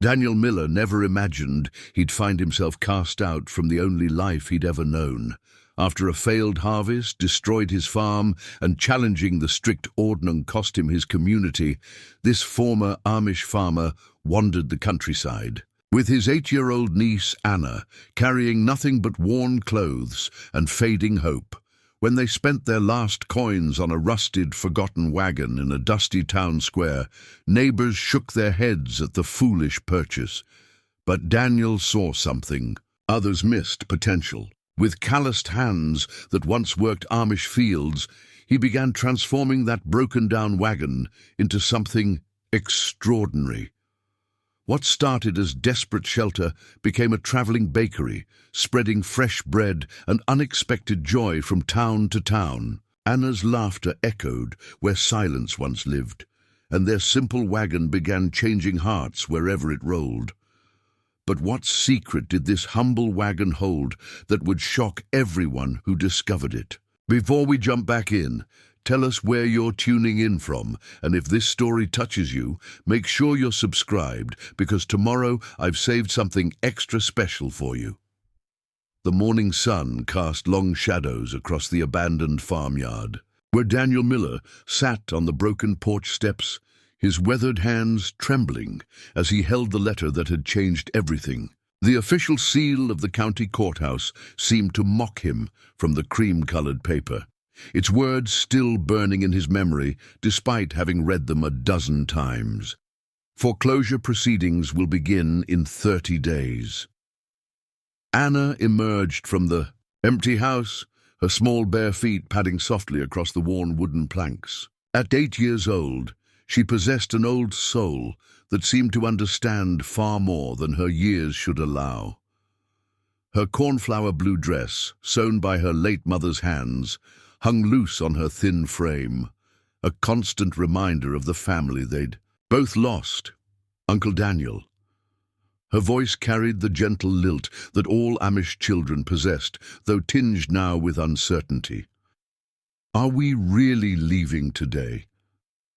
Daniel Miller never imagined he'd find himself cast out from the only life he'd ever known. After a failed harvest destroyed his farm and challenging the strict Ordnung cost him his community, this former Amish farmer wandered the countryside, with his 8-year-old niece Anna carrying nothing but worn clothes and fading hope. When they spent their last coins on a rusted, forgotten wagon in a dusty town square, neighbors shook their heads at the foolish purchase. But Daniel saw something. Others missed potential. With calloused hands that once worked Amish fields, he began transforming that broken-down wagon into something extraordinary. What started as desperate shelter became a traveling bakery, spreading fresh bread and unexpected joy from town to town. Anna's laughter echoed where silence once lived, and their simple wagon began changing hearts wherever it rolled. But what secret did this humble wagon hold that would shock everyone who discovered it? Before we jump back in, tell us where you're tuning in from, and if this story touches you, make sure you're subscribed, because tomorrow I've saved something extra special for you. The morning sun cast long shadows across the abandoned farmyard, where Daniel Miller sat on the broken porch steps, his weathered hands trembling as he held the letter that had changed everything. The official seal of the county courthouse seemed to mock him from the cream-colored paper, its words still burning in his memory despite having read them a dozen times. Foreclosure proceedings will begin in 30 days. Anna emerged from the empty house, her small bare feet padding softly across the worn wooden planks. At 8 years old, she possessed an old soul that seemed to understand far more than her years should allow. Her cornflower blue dress, sewn by her late mother's hands, hung loose on her thin frame, a constant reminder of the family they'd both lost, Uncle Daniel. Her voice carried the gentle lilt that all Amish children possessed, though tinged now with uncertainty. "Are we really leaving today?"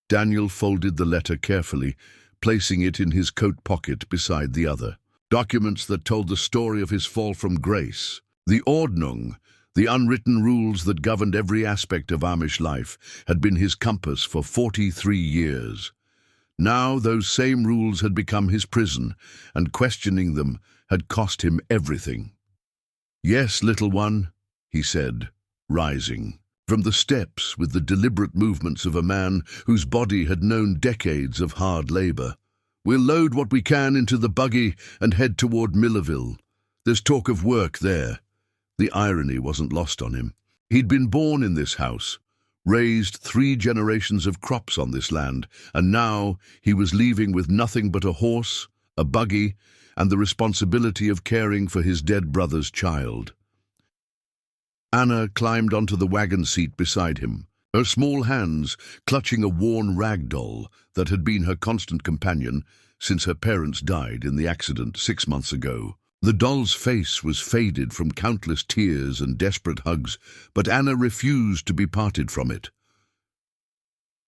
Daniel folded the letter carefully, placing it in his coat pocket beside the other. Documents that told the story of his fall from grace. The Ordnung, the unwritten rules that governed every aspect of Amish life, had been his compass for 43 years. Now those same rules had become his prison, and questioning them had cost him everything. "Yes, little one," he said, rising from the steps with the deliberate movements of a man whose body had known decades of hard labor. "We'll load what we can into the buggy and head toward Millerville. There's talk of work there." The irony wasn't lost on him. He'd been born in this house, raised 3 generations of crops on this land, and now he was leaving with nothing but a horse, a buggy, and the responsibility of caring for his dead brother's child. Anna climbed onto the wagon seat beside him, her small hands clutching a worn rag doll that had been her constant companion since her parents died in the accident 6 months ago. The doll's face was faded from countless tears and desperate hugs, but Anna refused to be parted from it.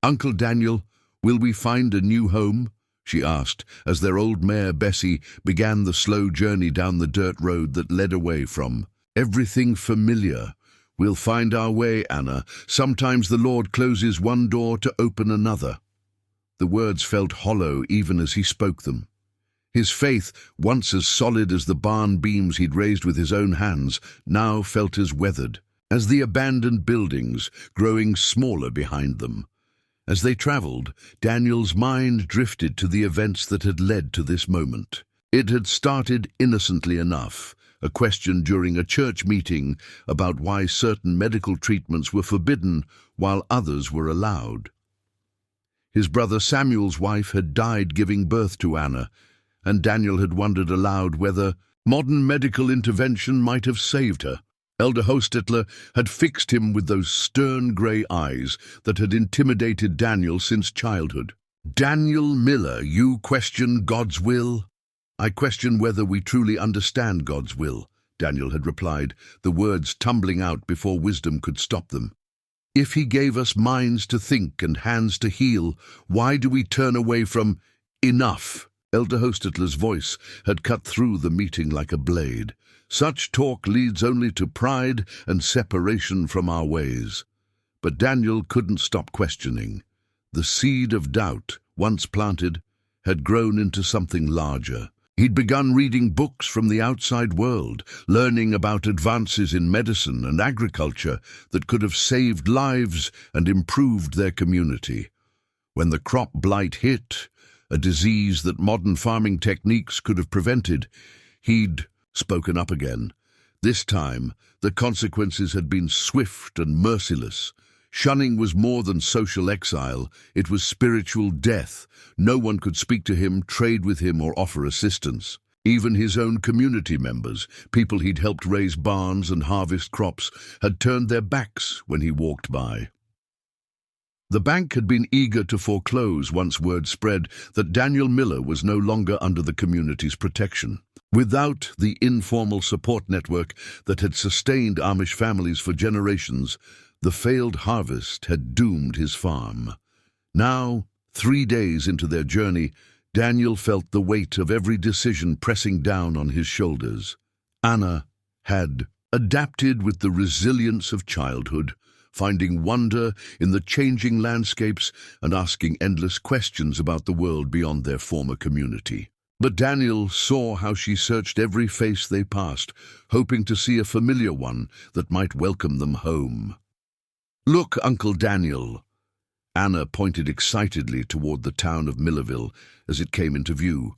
"Uncle Daniel, will we find a new home?" she asked, as their old mare Bessie began the slow journey down the dirt road that led away from everything familiar. "We'll find our way, Anna. Sometimes the Lord closes one door to open another." The words felt hollow even as he spoke them. His faith, once as solid as the barn beams he'd raised with his own hands, now felt as weathered as the abandoned buildings growing smaller behind them. As they traveled, Daniel's mind drifted to the events that had led to this moment. It had started innocently enough, a question during a church meeting about why certain medical treatments were forbidden while others were allowed. His brother Samuel's wife had died giving birth to Anna, and Daniel had wondered aloud whether modern medical intervention might have saved her. Elder Hostetler had fixed him with those stern grey eyes that had intimidated Daniel since childhood. "Daniel Miller, you question God's will?" "I question whether we truly understand God's will," Daniel had replied, the words tumbling out before wisdom could stop them. "If he gave us minds to think and hands to heal, why do we turn away from enough?" Elder Hostetler's voice had cut through the meeting like a blade. "Such talk leads only to pride and separation from our ways." But Daniel couldn't stop questioning. The seed of doubt, once planted, had grown into something larger. He'd begun reading books from the outside world, learning about advances in medicine and agriculture that could have saved lives and improved their community. When the crop blight hit, a disease that modern farming techniques could have prevented, he'd spoken up again. This time, the consequences had been swift and merciless. Shunning was more than social exile, it was spiritual death. No one could speak to him, trade with him, or offer assistance. Even his own community members, people he'd helped raise barns and harvest crops, had turned their backs when he walked by. The bank had been eager to foreclose once word spread that Daniel Miller was no longer under the community's protection. Without the informal support network that had sustained Amish families for generations, the failed harvest had doomed his farm. Now, 3 days into their journey, Daniel felt the weight of every decision pressing down on his shoulders. Anna had adapted with the resilience of childhood, finding wonder in the changing landscapes and asking endless questions about the world beyond their former community. But Daniel saw how she searched every face they passed, hoping to see a familiar one that might welcome them home. "Look, Uncle Daniel." Anna pointed excitedly toward the town of Millerville as it came into view.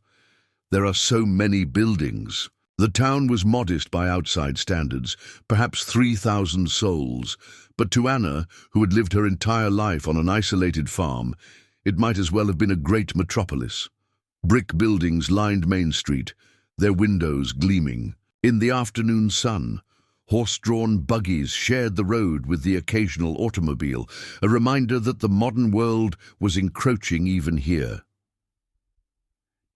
"There are so many buildings." The town was modest by outside standards, perhaps 3,000 souls, but to Anna, who had lived her entire life on an isolated farm, it might as well have been a great metropolis. Brick buildings lined Main Street, their windows gleaming. In the afternoon sun, horse-drawn buggies shared the road with the occasional automobile, a reminder that the modern world was encroaching even here.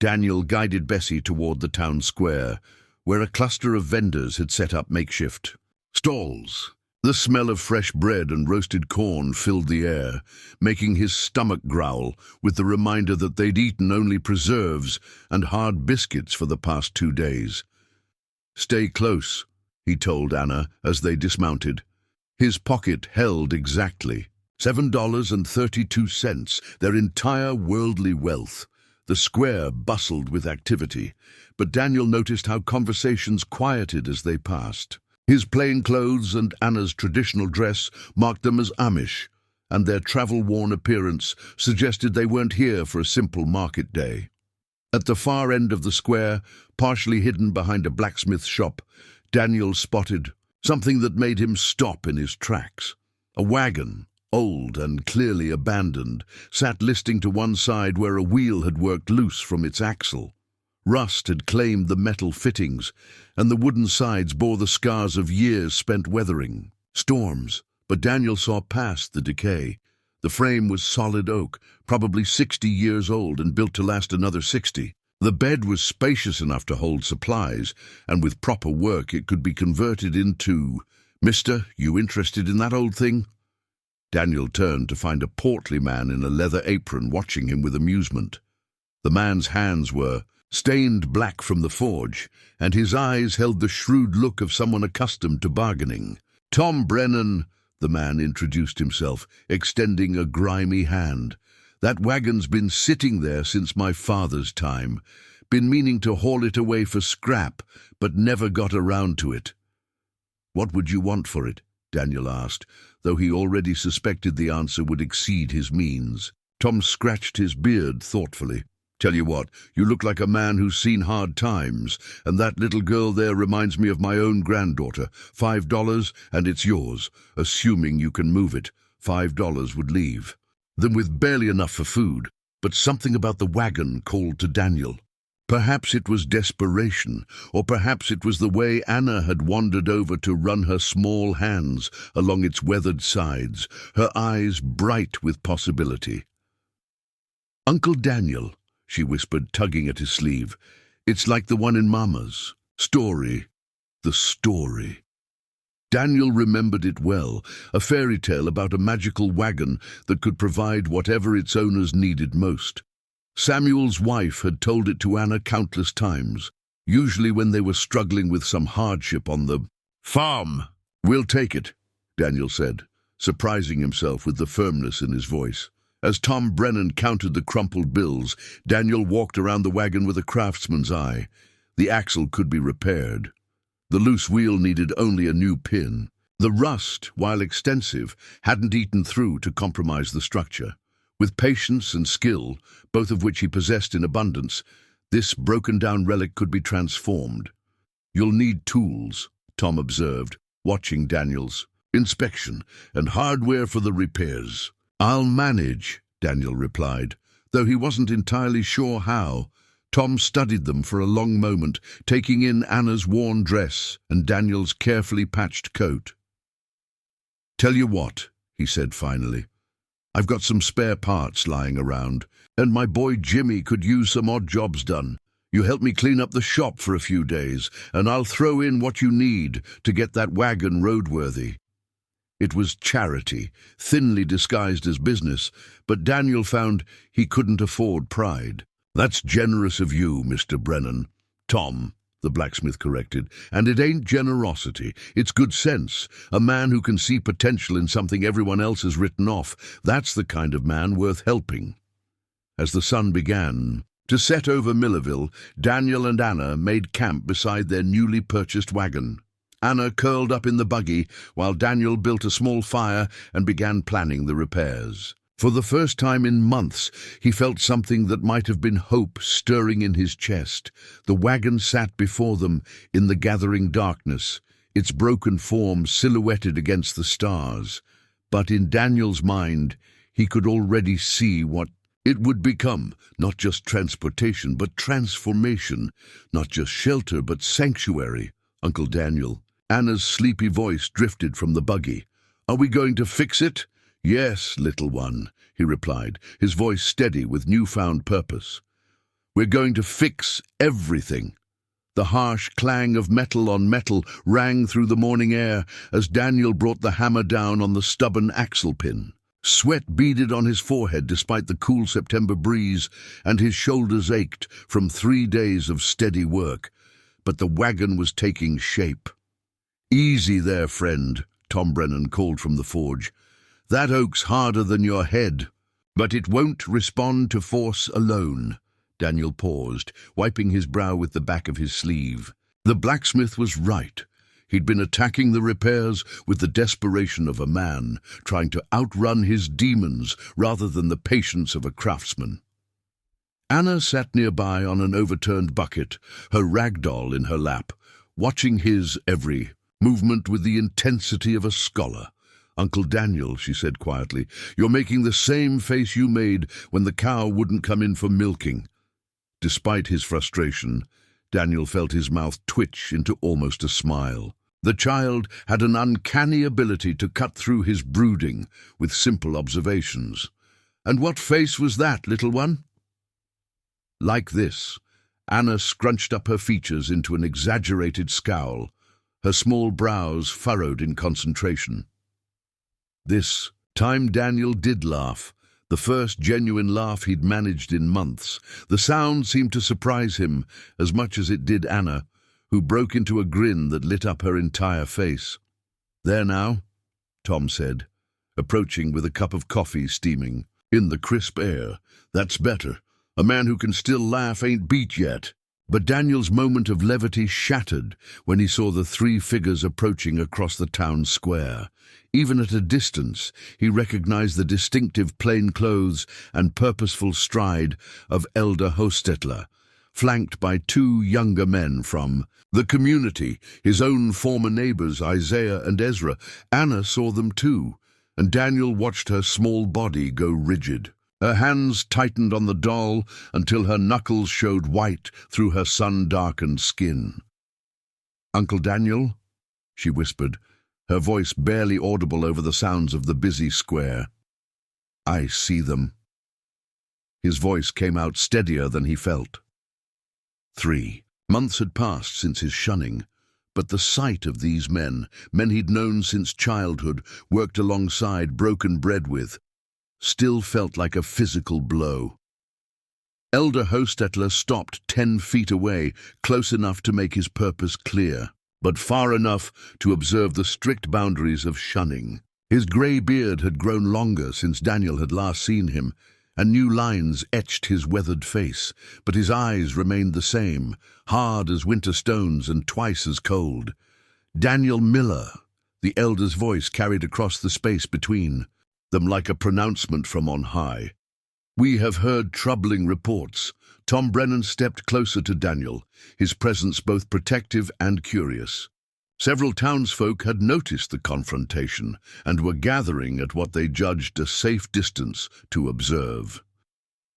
Daniel guided Bessie toward the town square, where a cluster of vendors had set up makeshift stalls. The smell of fresh bread and roasted corn filled the air, making his stomach growl with the reminder that they'd eaten only preserves and hard biscuits for the past 2 days. "Stay close," he told Anna as they dismounted. His pocket held exactly $7.32, their entire worldly wealth. The square bustled with activity, but Daniel noticed how conversations quieted as they passed. His plain clothes and Anna's traditional dress marked them as Amish, and their travel-worn appearance suggested they weren't here for a simple market day. At the far end of the square, partially hidden behind a blacksmith shop, Daniel spotted something that made him stop in his tracks. A wagon, old and clearly abandoned, sat listing to one side where a wheel had worked loose from its axle. Rust had claimed the metal fittings, and the wooden sides bore the scars of years spent weathering storms. But Daniel saw past the decay. The frame was solid oak, probably 60 years old and built to last another 60. The bed was spacious enough to hold supplies, and with proper work it could be converted into, "Mister, you interested in that old thing?" Daniel turned to find a portly man in a leather apron watching him with amusement. The man's hands were stained black from the forge, and his eyes held the shrewd look of someone accustomed to bargaining. "Tom Brennan," the man introduced himself, extending a grimy hand. "That wagon's been sitting there since my father's time. Been meaning to haul it away for scrap, but never got around to it." "What would you want for it?" Daniel asked, though he already suspected the answer would exceed his means. Tom scratched his beard thoughtfully. "Tell you what, you look like a man who's seen hard times, and that little girl there reminds me of my own granddaughter. $5 and it's yours, assuming you can move it. $5 would leave them with barely enough for food, but something about the wagon called to Daniel. Perhaps it was desperation, or perhaps it was the way Anna had wandered over to run her small hands along its weathered sides, her eyes bright with possibility. "Uncle Daniel," she whispered, tugging at his sleeve. "It's like the one in Mama's story. The story." Daniel remembered it well, a fairy tale about a magical wagon that could provide whatever its owners needed most. Samuel's wife had told it to Anna countless times, usually when they were struggling with some hardship on the farm. "We'll take it," Daniel said, surprising himself with the firmness in his voice. As Tom Brennan counted the crumpled bills, Daniel walked around the wagon with a craftsman's eye. The axle could be repaired. The loose wheel needed only a new pin. The rust, while extensive, hadn't eaten through to compromise the structure. With patience and skill, both of which he possessed in abundance, this broken-down relic could be transformed. "You'll need tools," Tom observed, watching Daniel's inspection, "and hardware for the repairs." "I'll manage," Daniel replied, though he wasn't entirely sure how. Tom studied them for a long moment, taking in Anna's worn dress and Daniel's carefully patched coat. "Tell you what," he said finally, "I've got some spare parts lying around, and my boy Jimmy could use some odd jobs done. You help me clean up the shop for a few days, and I'll throw in what you need to get that wagon roadworthy." It was charity, thinly disguised as business, but Daniel found he couldn't afford pride. "That's generous of you, Mr. Brennan." "Tom," the blacksmith corrected, "and it ain't generosity, it's good sense. A man who can see potential in something everyone else has written off, that's the kind of man worth helping." As the sun began to set over Millerville, Daniel and Anna made camp beside their newly purchased wagon. Anna curled up in the buggy while Daniel built a small fire and began planning the repairs. For the first time in months, he felt something that might have been hope stirring in his chest. The wagon sat before them in the gathering darkness, its broken form silhouetted against the stars. But in Daniel's mind, he could already see what it would become, not just transportation, but transformation, not just shelter, but sanctuary. "Uncle Daniel," Anna's sleepy voice drifted from the buggy. "Are we going to fix it?" "Yes, little one," he replied, his voice steady with newfound purpose. "We're going to fix everything." The harsh clang of metal on metal rang through the morning air as Daniel brought the hammer down on the stubborn axle pin. Sweat beaded on his forehead despite the cool September breeze, and his shoulders ached from 3 days of steady work. But the wagon was taking shape. "Easy there, friend," Tom Brennan called from the forge. "That oak's harder than your head, but it won't respond to force alone." Daniel paused, wiping his brow with the back of his sleeve. The blacksmith was right. He'd been attacking the repairs with the desperation of a man, trying to outrun his demons rather than the patience of a craftsman. Anna sat nearby on an overturned bucket, her rag doll in her lap, watching his every movement with the intensity of a scholar. "Uncle Daniel," she said quietly, "you're making the same face you made when the cow wouldn't come in for milking." Despite his frustration, Daniel felt his mouth twitch into almost a smile. The child had an uncanny ability to cut through his brooding with simple observations. "And what face was that, little one?" "Like this." Anna scrunched up her features into an exaggerated scowl, her small brows furrowed in concentration. This time Daniel did laugh, the first genuine laugh he'd managed in months. The sound seemed to surprise him as much as it did Anna, who broke into a grin that lit up her entire face. "There now," Tom said, approaching with a cup of coffee steaming in the crisp air. "That's better. A man who can still laugh ain't beat yet." But Daniel's moment of levity shattered when he saw the 3 figures approaching across the town square. Even at a distance, he recognized the distinctive plain clothes and purposeful stride of Elder Hostetler, flanked by 2 younger men from the community, his own former neighbors Isaiah and Ezra. Anna saw them too, and Daniel watched her small body go rigid. Her hands tightened on the doll until her knuckles showed white through her sun-darkened skin. "Uncle Daniel?" she whispered, her voice barely audible over the sounds of the busy square. "I see them." His voice came out steadier than he felt. 3 months had passed since his shunning, but the sight of these men he'd known since childhood, worked alongside, broken bread with, still felt like a physical blow. Elder Hostetler stopped 10 feet away, close enough to make his purpose clear, but far enough to observe the strict boundaries of shunning. His grey beard had grown longer since Daniel had last seen him, and new lines etched his weathered face, but his eyes remained the same, hard as winter stones and twice as cold. "Daniel Miller," the elder's voice carried across the space between them like a pronouncement from on high. "We have heard troubling reports." Tom Brennan stepped closer to Daniel, his presence both protective and curious. Several townsfolk had noticed the confrontation and were gathering at what they judged a safe distance to observe.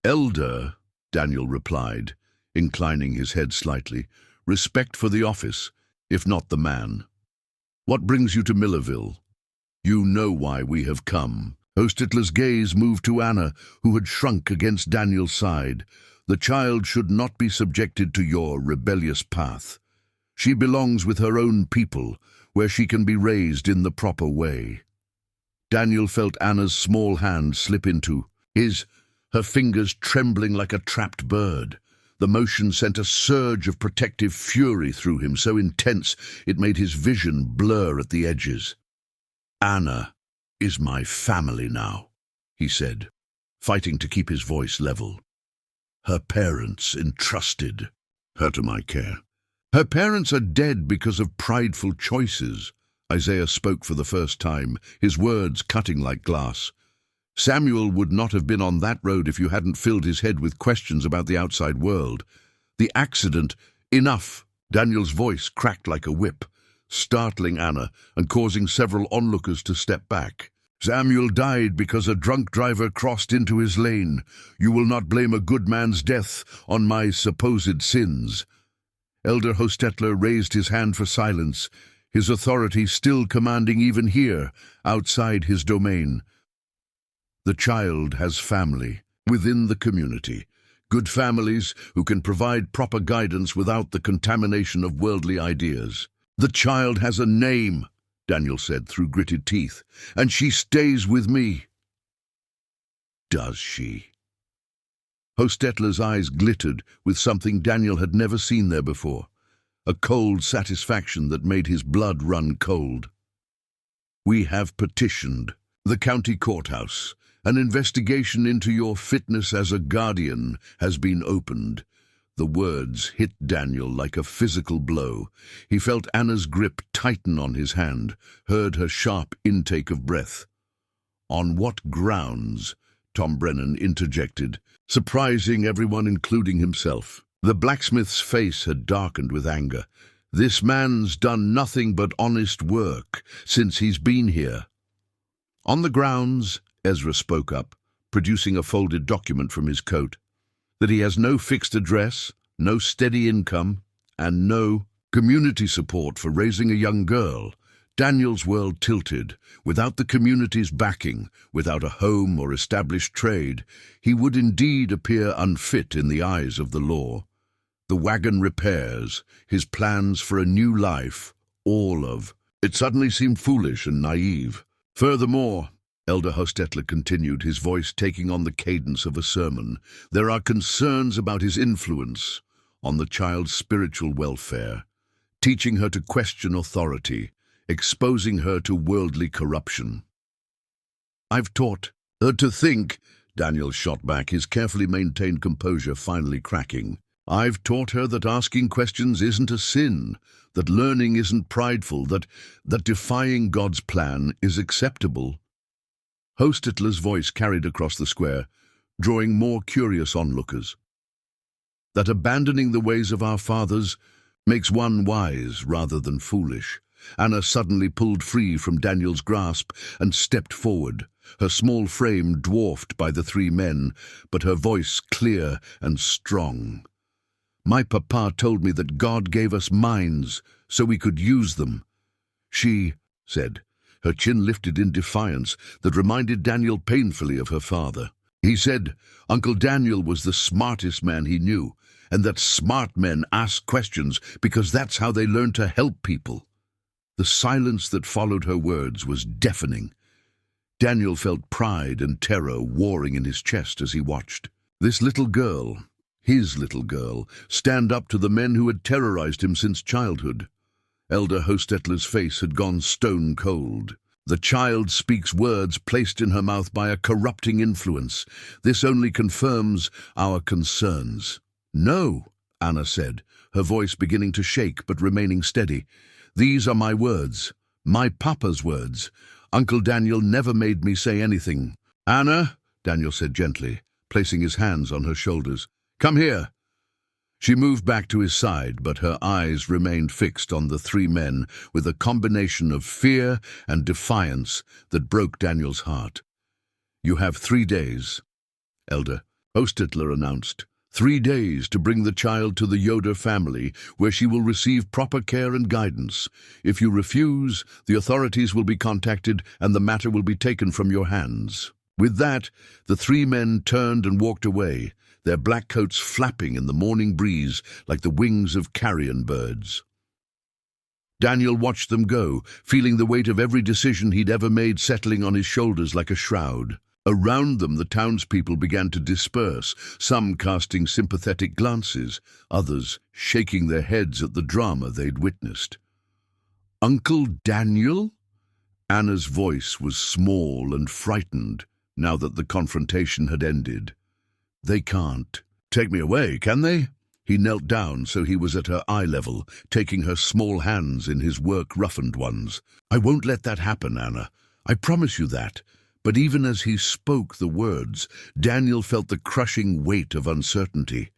"Elder," Daniel replied, inclining his head slightly, "respect for the office, if not the man. What brings you to Millerville? You know why we have come." Hostetler's gaze moved to Anna, who had shrunk against Daniel's side. "The child should not be subjected to your rebellious path. She belongs with her own people, where she can be raised in the proper way." Daniel felt Anna's small hand slip into his, her fingers trembling like a trapped bird. The motion sent a surge of protective fury through him, so intense it made his vision blur at the edges. "Anna is my family now," he said, fighting to keep his voice level. "Her parents entrusted her to my care. Her parents are dead because of prideful choices." Isaiah spoke for the first time, his words cutting like glass. "Samuel would not have been on that road if you hadn't filled his head with questions about the outside world. The accident—" "Enough!" Daniel's voice cracked like a whip, startling Anna and causing several onlookers to step back. "Samuel died because a drunk driver crossed into his lane. You will not blame a good man's death on my supposed sins." Elder Hostetler raised his hand for silence, his authority still commanding even here, outside his domain. "The child has family within the community, good families who can provide proper guidance without the contamination of worldly ideas. The child has a name," Daniel said through gritted teeth, "and she stays with me." "Does she?" Hostetler's eyes glittered with something Daniel had never seen there before, a cold satisfaction that made his blood run cold. "We have petitioned the county courthouse. An investigation into your fitness as a guardian has been opened." The words hit Daniel like a physical blow. He felt Anna's grip tighten on his hand, heard her sharp intake of breath. "On what grounds?" Tom Brennan interjected, surprising everyone, including himself. The blacksmith's face had darkened with anger. "This man's done nothing but honest work since he's been here." "On the grounds," Ezra spoke up, producing a folded document from his coat, "that he has no fixed address, no steady income, and no community support for raising a young girl." Daniel's world tilted. Without the community's backing, without a home or established trade, he would indeed appear unfit in the eyes of the law. The wagon repairs, his plans for a new life, all of it suddenly seemed foolish and naive. "Furthermore," Elder Hostetler continued, his voice taking on the cadence of a sermon, "there are concerns about his influence on the child's spiritual welfare, teaching her to question authority, exposing her to worldly corruption." "I've taught her to think," Daniel shot back, his carefully maintained composure finally cracking. "I've taught her that asking questions isn't a sin, that learning isn't prideful, that defying God's plan is acceptable." Hostetler's voice carried across the square, drawing more curious onlookers. "That abandoning the ways of our fathers makes one wise rather than foolish." Anna suddenly pulled free from Daniel's grasp and stepped forward, her small frame dwarfed by the three men, but her voice clear and strong. "My papa told me that God gave us minds so we could use them," she said, her chin lifted in defiance that reminded Daniel painfully of her father. He said Uncle Daniel was the smartest man he knew, and that smart men ask questions because that's how they learn to help people. The silence that followed her words was deafening. Daniel felt pride and terror warring in his chest as he watched. This little girl, his little girl, stand up to the men who had terrorized him since childhood. Elder Hostetler's face had gone stone cold. The child speaks words placed in her mouth by a corrupting influence. This only confirms our concerns. No, Anna said, her voice beginning to shake but remaining steady. These are my words, my papa's words. Uncle Daniel never made me say anything. Anna, Daniel said gently, placing his hands on her shoulders. Come here. She moved back to his side, but her eyes remained fixed on the three men with a combination of fear and defiance that broke Daniel's heart. You have 3 days, Elder Hostetler announced. 3 days to bring the child to the Yoder family, where she will receive proper care and guidance. If you refuse, the authorities will be contacted and the matter will be taken from your hands. With that, the three men turned and walked away, their black coats flapping in the morning breeze like the wings of carrion birds. Daniel watched them go, feeling the weight of every decision he'd ever made settling on his shoulders like a shroud. Around them, the townspeople began to disperse, some casting sympathetic glances, others shaking their heads at the drama they'd witnessed. Uncle Daniel? Anna's voice was small and frightened now that the confrontation had ended. They can't take me away, can they? He knelt down so he was at her eye level, taking her small hands in his work-roughened ones. I won't let that happen, Anna. I promise you that. But even as he spoke the words, Daniel felt the crushing weight of uncertainty.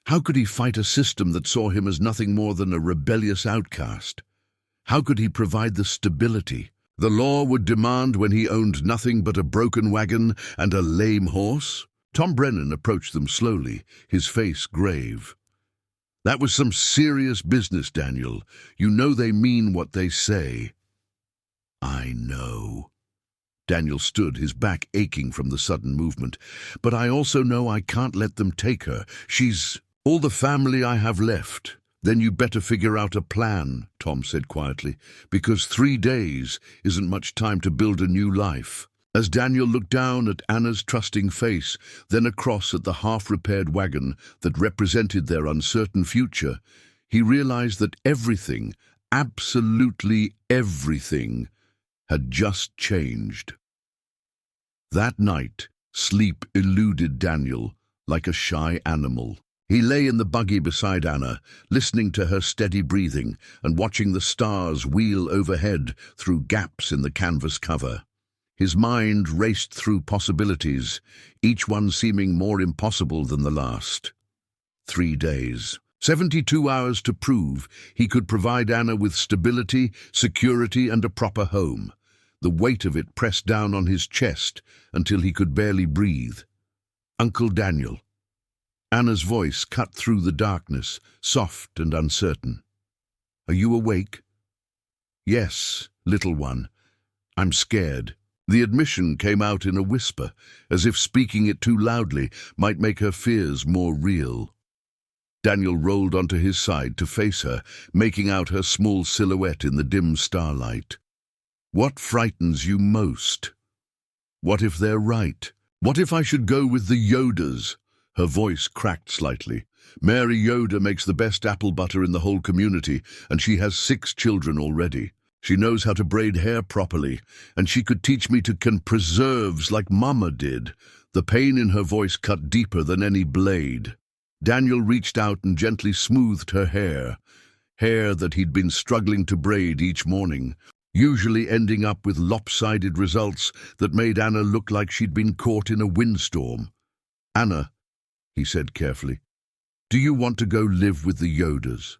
How could he fight a system that saw him as nothing more than a rebellious outcast? How could he provide the stability the law would demand when he owned nothing but a broken wagon and a lame horse? Tom Brennan approached them slowly, his face grave. That was some serious business, Daniel. You know they mean what they say. I know. Daniel stood, his back aching from the sudden movement. But I also know I can't let them take her. She's all the family I have left. Then you better figure out a plan, Tom said quietly, because 3 days isn't much time to build a new life. As Daniel looked down at Anna's trusting face, then across at the half-repaired wagon that represented their uncertain future, he realized that everything, absolutely everything, had just changed. That night, sleep eluded Daniel like a shy animal. He lay in the buggy beside Anna, listening to her steady breathing and watching the stars wheel overhead through gaps in the canvas cover. His mind raced through possibilities, each one seeming more impossible than the last. 3 days. 72 hours to prove he could provide Anna with stability, security, and a proper home. The weight of it pressed down on his chest until he could barely breathe. Uncle Daniel. Anna's voice cut through the darkness, soft and uncertain. Are you awake? Yes, little one. I'm scared. The admission came out in a whisper, as if speaking it too loudly might make her fears more real. Daniel rolled onto his side to face her, making out her small silhouette in the dim starlight. What frightens you most? What if they're right? What if I should go with the Yoders? Her voice cracked slightly. Mary Yoder makes the best apple butter in the whole community, and she has 6 children already. She knows how to braid hair properly, and she could teach me to can preserves like Mama did. The pain in her voice cut deeper than any blade. Daniel reached out and gently smoothed her hair that he'd been struggling to braid each morning, usually ending up with lopsided results that made Anna look like she'd been caught in a windstorm. Anna, he said carefully, do you want to go live with the Yoders?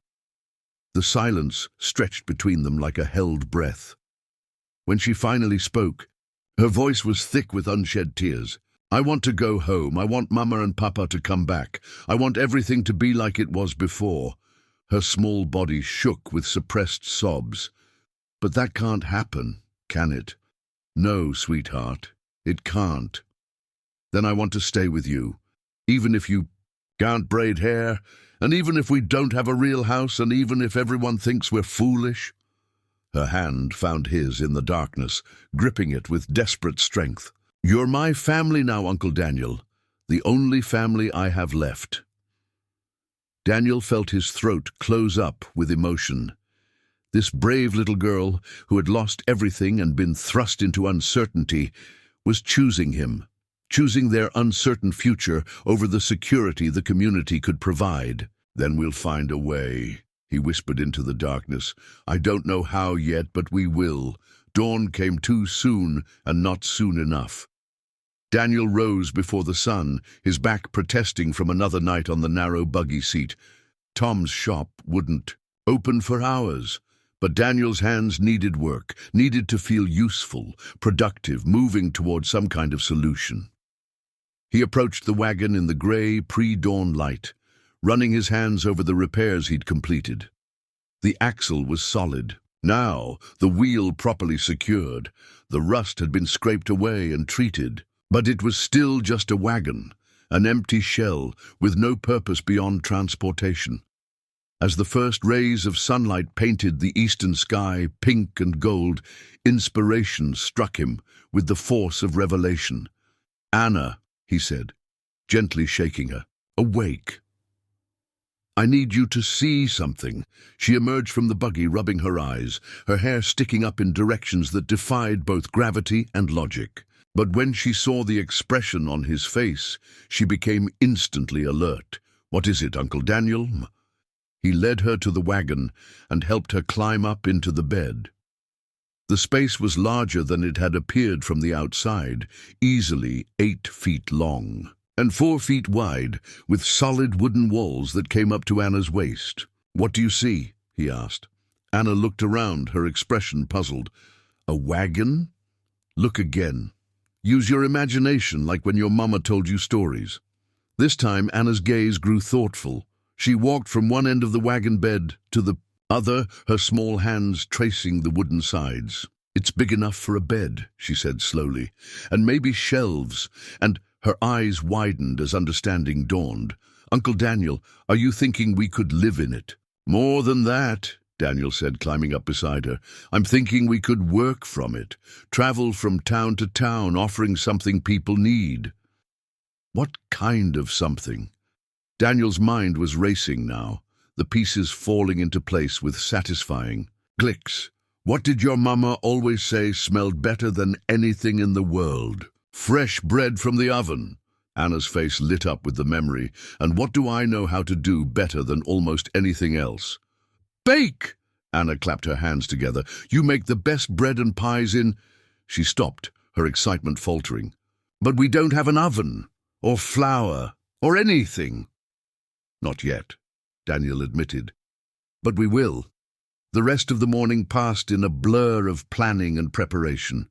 The silence stretched between them like a held breath. When she finally spoke, her voice was thick with unshed tears. I want to go home. I want Mama and Papa to come back. I want everything to be like it was before. Her small body shook with suppressed sobs. But that can't happen, can it? No, sweetheart, it can't. Then I want to stay with you, even if you can't braid hair, and even if we don't have a real house, and even if everyone thinks we're foolish. Her hand found his in the darkness, gripping it with desperate strength. You're my family now, Uncle Daniel, the only family I have left. Daniel felt his throat close up with emotion. This brave little girl, who had lost everything and been thrust into uncertainty, was choosing him, choosing their uncertain future over the security the community could provide. "Then we'll find a way," he whispered into the darkness. "I don't know how yet, but we will. Dawn came too soon and not soon enough." Daniel rose before the sun, his back protesting from another night on the narrow buggy seat. Tom's shop wouldn't open for hours, but Daniel's hands needed work, needed to feel useful, productive, moving toward some kind of solution. He approached the wagon in the gray, pre-dawn light, running his hands over the repairs he'd completed. The axle was solid. Now, the wheel properly secured. The rust had been scraped away and treated. But it was still just a wagon, an empty shell with no purpose beyond transportation. As the first rays of sunlight painted the eastern sky pink and gold, inspiration struck him with the force of revelation. "Anna," he said, gently shaking her, "awake. I need you to see something." She emerged from the buggy, rubbing her eyes, her hair sticking up in directions that defied both gravity and logic. But when she saw the expression on his face, she became instantly alert. "What is it, Uncle Daniel?" He led her to the wagon and helped her climb up into the bed. The space was larger than it had appeared from the outside, easily 8 feet long and 4 feet wide, with solid wooden walls that came up to Anna's waist. "What do you see?" he asked. Anna looked around, her expression puzzled. "A wagon? Look again. Use your imagination like when your mama told you stories." This time Anna's gaze grew thoughtful. She walked from one end of the wagon bed to the other, her small hands tracing the wooden sides. "It's big enough for a bed," she said slowly, "and maybe shelves," and her eyes widened as understanding dawned. "Uncle Daniel, are you thinking we could live in it?" "More than that," Daniel said, climbing up beside her. "I'm thinking we could work from it, travel from town to town, offering something people need." What kind of something? Daniel's mind was racing now, the pieces falling into place with satisfying clicks. "What did your mama always say smelled better than anything in the world?" "Fresh bread from the oven." Anna's face lit up with the memory. "And what do I know how to do better than almost anything else?" "Bake!" Anna clapped her hands together. "You make the best bread and pies in—" She stopped, her excitement faltering. "But we don't have an oven, or flour, or anything." "Not yet," Daniel admitted. "But we will." The rest of the morning passed in a blur of planning and preparation.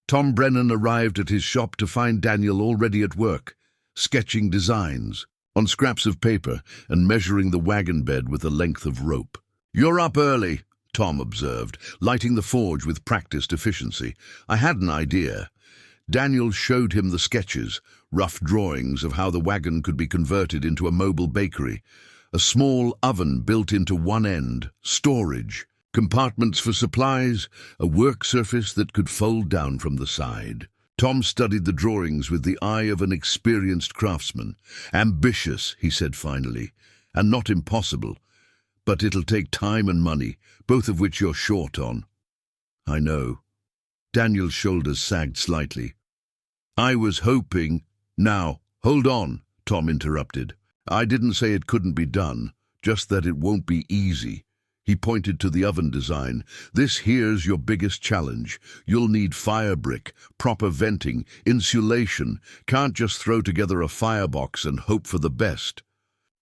Tom Brennan arrived at his shop to find Daniel already at work, sketching designs on scraps of paper and measuring the wagon bed with a length of rope. "You're up early," Tom observed, lighting the forge with practiced efficiency. "I had an idea." Daniel showed him the sketches, rough drawings of how the wagon could be converted into a mobile bakery. A small oven built into one end, storage, compartments for supplies, a work surface that could fold down from the side. Tom studied the drawings with the eye of an experienced craftsman. "Ambitious," he said finally, "and not impossible. But it'll take time and money, both of which you're short on." "I know." Daniel's shoulders sagged slightly. "I was hoping—" "Now, hold on," Tom interrupted. "I didn't say it couldn't be done, just that it won't be easy." He pointed to the oven design. "This here's your biggest challenge. You'll need fire brick, proper venting, insulation. Can't just throw together a firebox and hope for the best."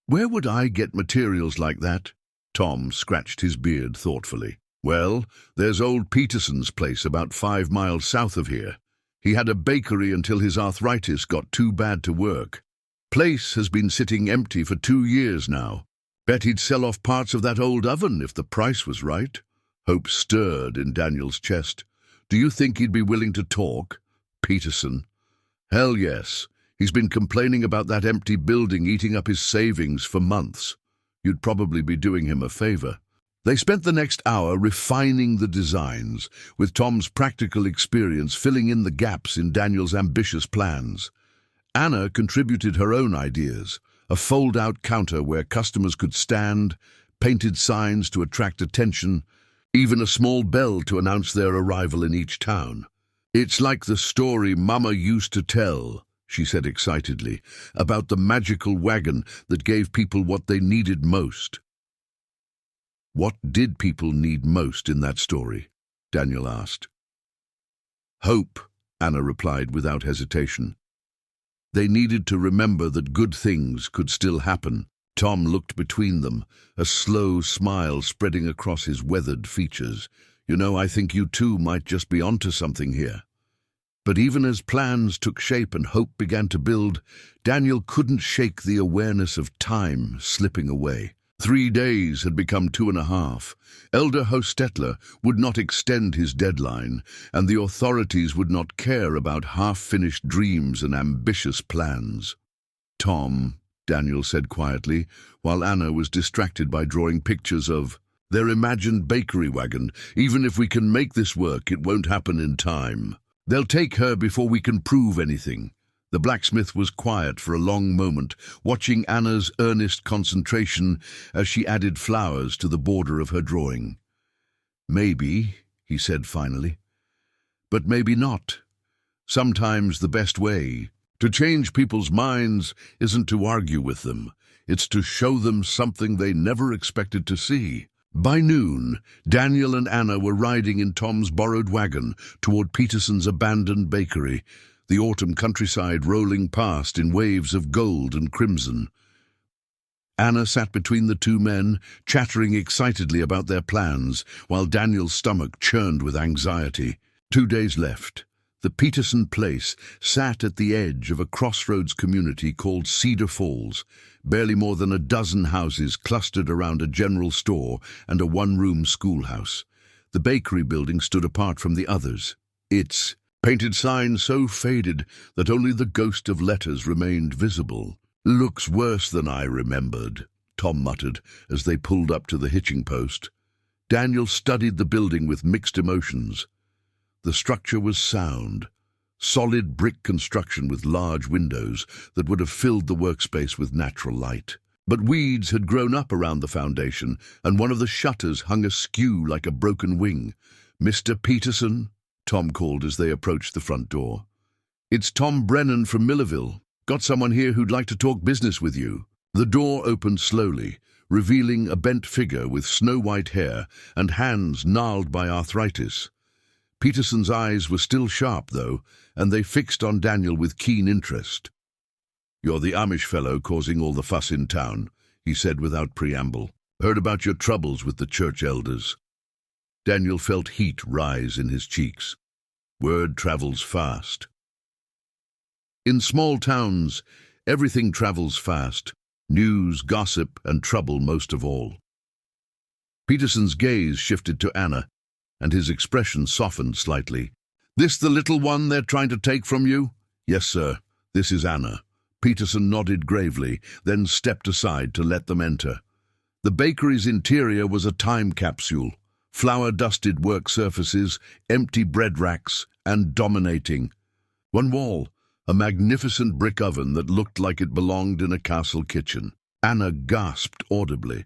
"Where would I get materials like that?" Tom scratched his beard thoughtfully. "Well, there's old Peterson's place about 5 miles south of here. He had a bakery until his arthritis got too bad to work. Place has been sitting empty for 2 years now. Bet he'd sell off parts of that old oven if the price was right." Hope stirred in Daniel's chest. "Do you think he'd be willing to talk?" "Peterson? Hell yes. He's been complaining about that empty building eating up his savings for months. You'd probably be doing him a favor." They spent the next hour refining the designs, with Tom's practical experience filling in the gaps in Daniel's ambitious plans. Anna contributed her own ideas, a fold-out counter where customers could stand, painted signs to attract attention, even a small bell to announce their arrival in each town. "It's like the story Mama used to tell," she said excitedly, "about the magical wagon that gave people what they needed most." "What did people need most in that story?" Daniel asked. "Hope," Anna replied without hesitation. "They needed to remember that good things could still happen." Tom looked between them, a slow smile spreading across his weathered features. "You know, I think you two might just be onto something here." But even as plans took shape and hope began to build, Daniel couldn't shake the awareness of time slipping away. 3 days had become 2.5. Elder Hostetler would not extend his deadline, and the authorities would not care about half-finished dreams and ambitious plans. "Tom," Daniel said quietly, while Anna was distracted by drawing pictures of their imagined bakery wagon. "Even if we can make this work, it won't happen in time. They'll take her before we can prove anything." The blacksmith was quiet for a long moment, watching Anna's earnest concentration as she added flowers to the border of her drawing. "Maybe," he said finally, "but maybe not. Sometimes the best way to change people's minds isn't to argue with them. It's to show them something they never expected to see." By noon, Daniel and Anna were riding in Tom's borrowed wagon toward Peterson's abandoned bakery, the autumn countryside rolling past in waves of gold and crimson. Anna sat between the two men, chattering excitedly about their plans, while Daniel's stomach churned with anxiety. 2 days left. The Peterson place sat at the edge of a crossroads community called Cedar Falls, barely more than a dozen houses clustered around a general store and a one-room schoolhouse. The bakery building stood apart from the others, its painted sign so faded that only the ghost of letters remained visible. "Looks worse than I remembered," Tom muttered as they pulled up to the hitching post. Daniel studied the building with mixed emotions. The structure was sound, solid brick construction with large windows that would have filled the workspace with natural light. But weeds had grown up around the foundation, and one of the shutters hung askew like a broken wing. "Mr. Peterson?" Tom called as they approached the front door. "It's Tom Brennan from Millerville. Got someone here who'd like to talk business with you." The door opened slowly, revealing a bent figure with snow-white hair and hands gnarled by arthritis. Peterson's eyes were still sharp, though, and they fixed on Daniel with keen interest. "You're the Amish fellow causing all the fuss in town," he said without preamble. "Heard about your troubles with the church elders." Daniel felt heat rise in his cheeks. Word travels fast. In small towns, everything travels fast. News, gossip, and trouble most of all. Peterson's gaze shifted to Anna, and his expression softened slightly. "This the little one they're trying to take from you?" "Yes, sir. This is Anna." Peterson nodded gravely, then stepped aside to let them enter. The bakery's interior was a time capsule. Flour-dusted work surfaces, empty bread racks, and dominating. One wall, a magnificent brick oven that looked like it belonged in a castle kitchen. Anna gasped audibly.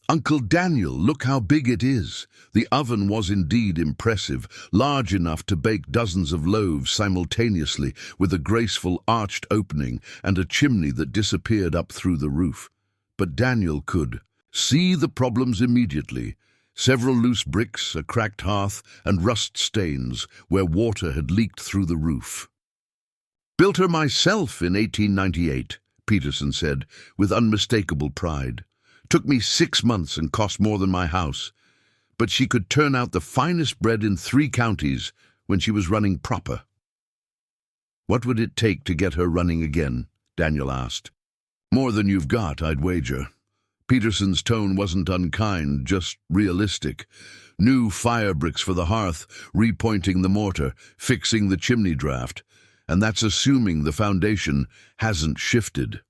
"Uncle Daniel, look how big it is." The oven was indeed impressive, large enough to bake dozens of loaves simultaneously, with a graceful arched opening and a chimney that disappeared up through the roof. But Daniel could see the problems immediately. Several loose bricks, a cracked hearth, and rust stains where water had leaked through the roof. "Built her myself in 1898, Peterson said, with unmistakable pride. "Took me 6 months and cost more than my house. But she could turn out the finest bread in 3 counties when she was running proper." "What would it take to get her running again?" Daniel asked. "More than you've got, I'd wager." Peterson's tone wasn't unkind, just realistic. New fire bricks for the hearth, repointing the mortar, fixing the chimney draft. And that's assuming the foundation hasn't shifted.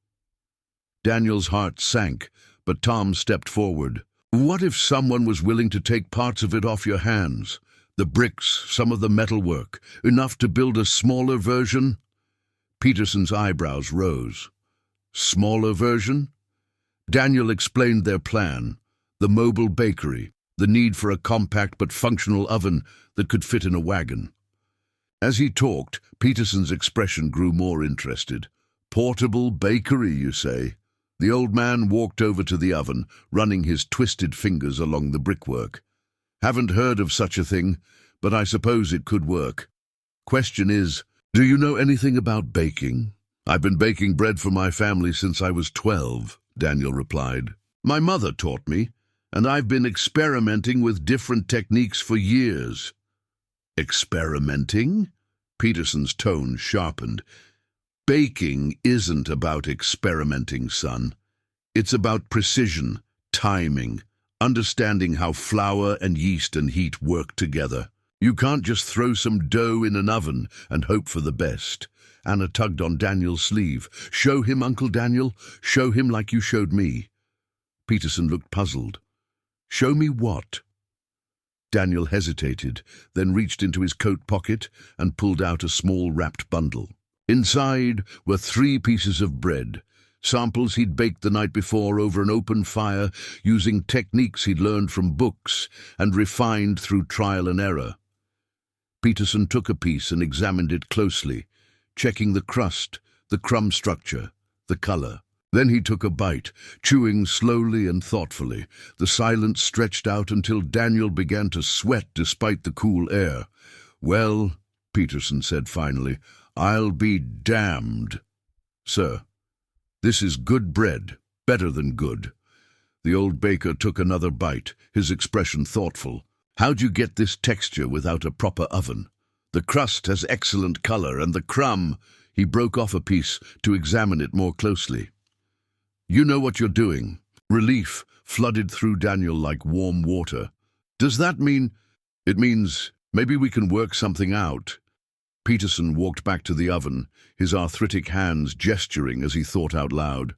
Daniel's heart sank, but Tom stepped forward. "What if someone was willing to take parts of it off your hands? The bricks, some of the metalwork, enough to build a smaller version?" Peterson's eyebrows rose. Smaller version? Daniel explained their plan, the mobile bakery, the need for a compact but functional oven that could fit in a wagon. As he talked, Peterson's expression grew more interested. Portable bakery, you say? The old man walked over to the oven, running his twisted fingers along the brickwork. Haven't heard of such a thing, but I suppose it could work. Question is, do you know anything about baking? I've been baking bread for my family since I was 12, Daniel replied. My mother taught me, and I've been experimenting with different techniques for years. Experimenting? Peterson's tone sharpened. Baking isn't about experimenting, son. It's about precision, timing, understanding how flour and yeast and heat work together. You can't just throw some dough in an oven and hope for the best. Anna tugged on Daniel's sleeve. Show him, Uncle Daniel. Show him like you showed me. Peterson looked puzzled. Show me what? Daniel hesitated, then reached into his coat pocket and pulled out a small wrapped bundle. Inside were 3 pieces of bread, samples he'd baked the night before over an open fire using techniques he'd learned from books and refined through trial and error. Peterson took a piece and examined it closely, checking the crust, the crumb structure, the color. Then he took a bite, chewing slowly and thoughtfully. The silence stretched out until Daniel began to sweat despite the cool air. Well, Peterson said finally, I'll be damned. Sir, this is good bread, better than good. The old baker took another bite, his expression thoughtful. How'd you get this texture without a proper oven? The crust has excellent color, and the crumb... He broke off a piece to examine it more closely. You know what you're doing. Relief flooded through Daniel like warm water. Does that mean... It means maybe we can work something out. Peterson walked back to the oven, his arthritic hands gesturing as he thought out loud.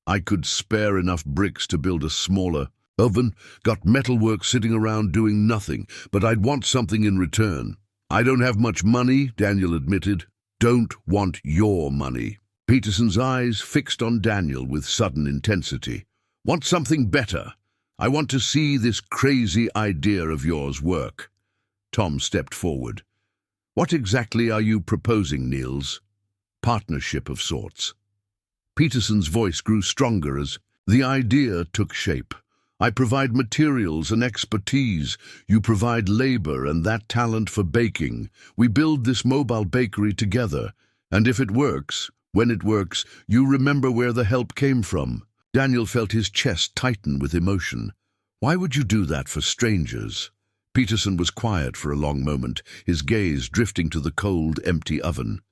I could spare enough bricks to build a smaller oven, got metalwork sitting around doing nothing, but I'd want something in return. I don't have much money, Daniel admitted. Don't want your money. Peterson's eyes fixed on Daniel with sudden intensity. Want something better. I want to see this crazy idea of yours work. Tom stepped forward. What exactly are you proposing, Niels? Partnership of sorts. Peterson's voice grew stronger as the idea took shape. I provide materials and expertise. You provide labor and that talent for baking. We build this mobile bakery together. And if it works, when it works, you remember where the help came from. Daniel felt his chest tighten with emotion. Why would you do that for strangers? Peterson was quiet for a long moment, his gaze drifting to the cold, empty oven.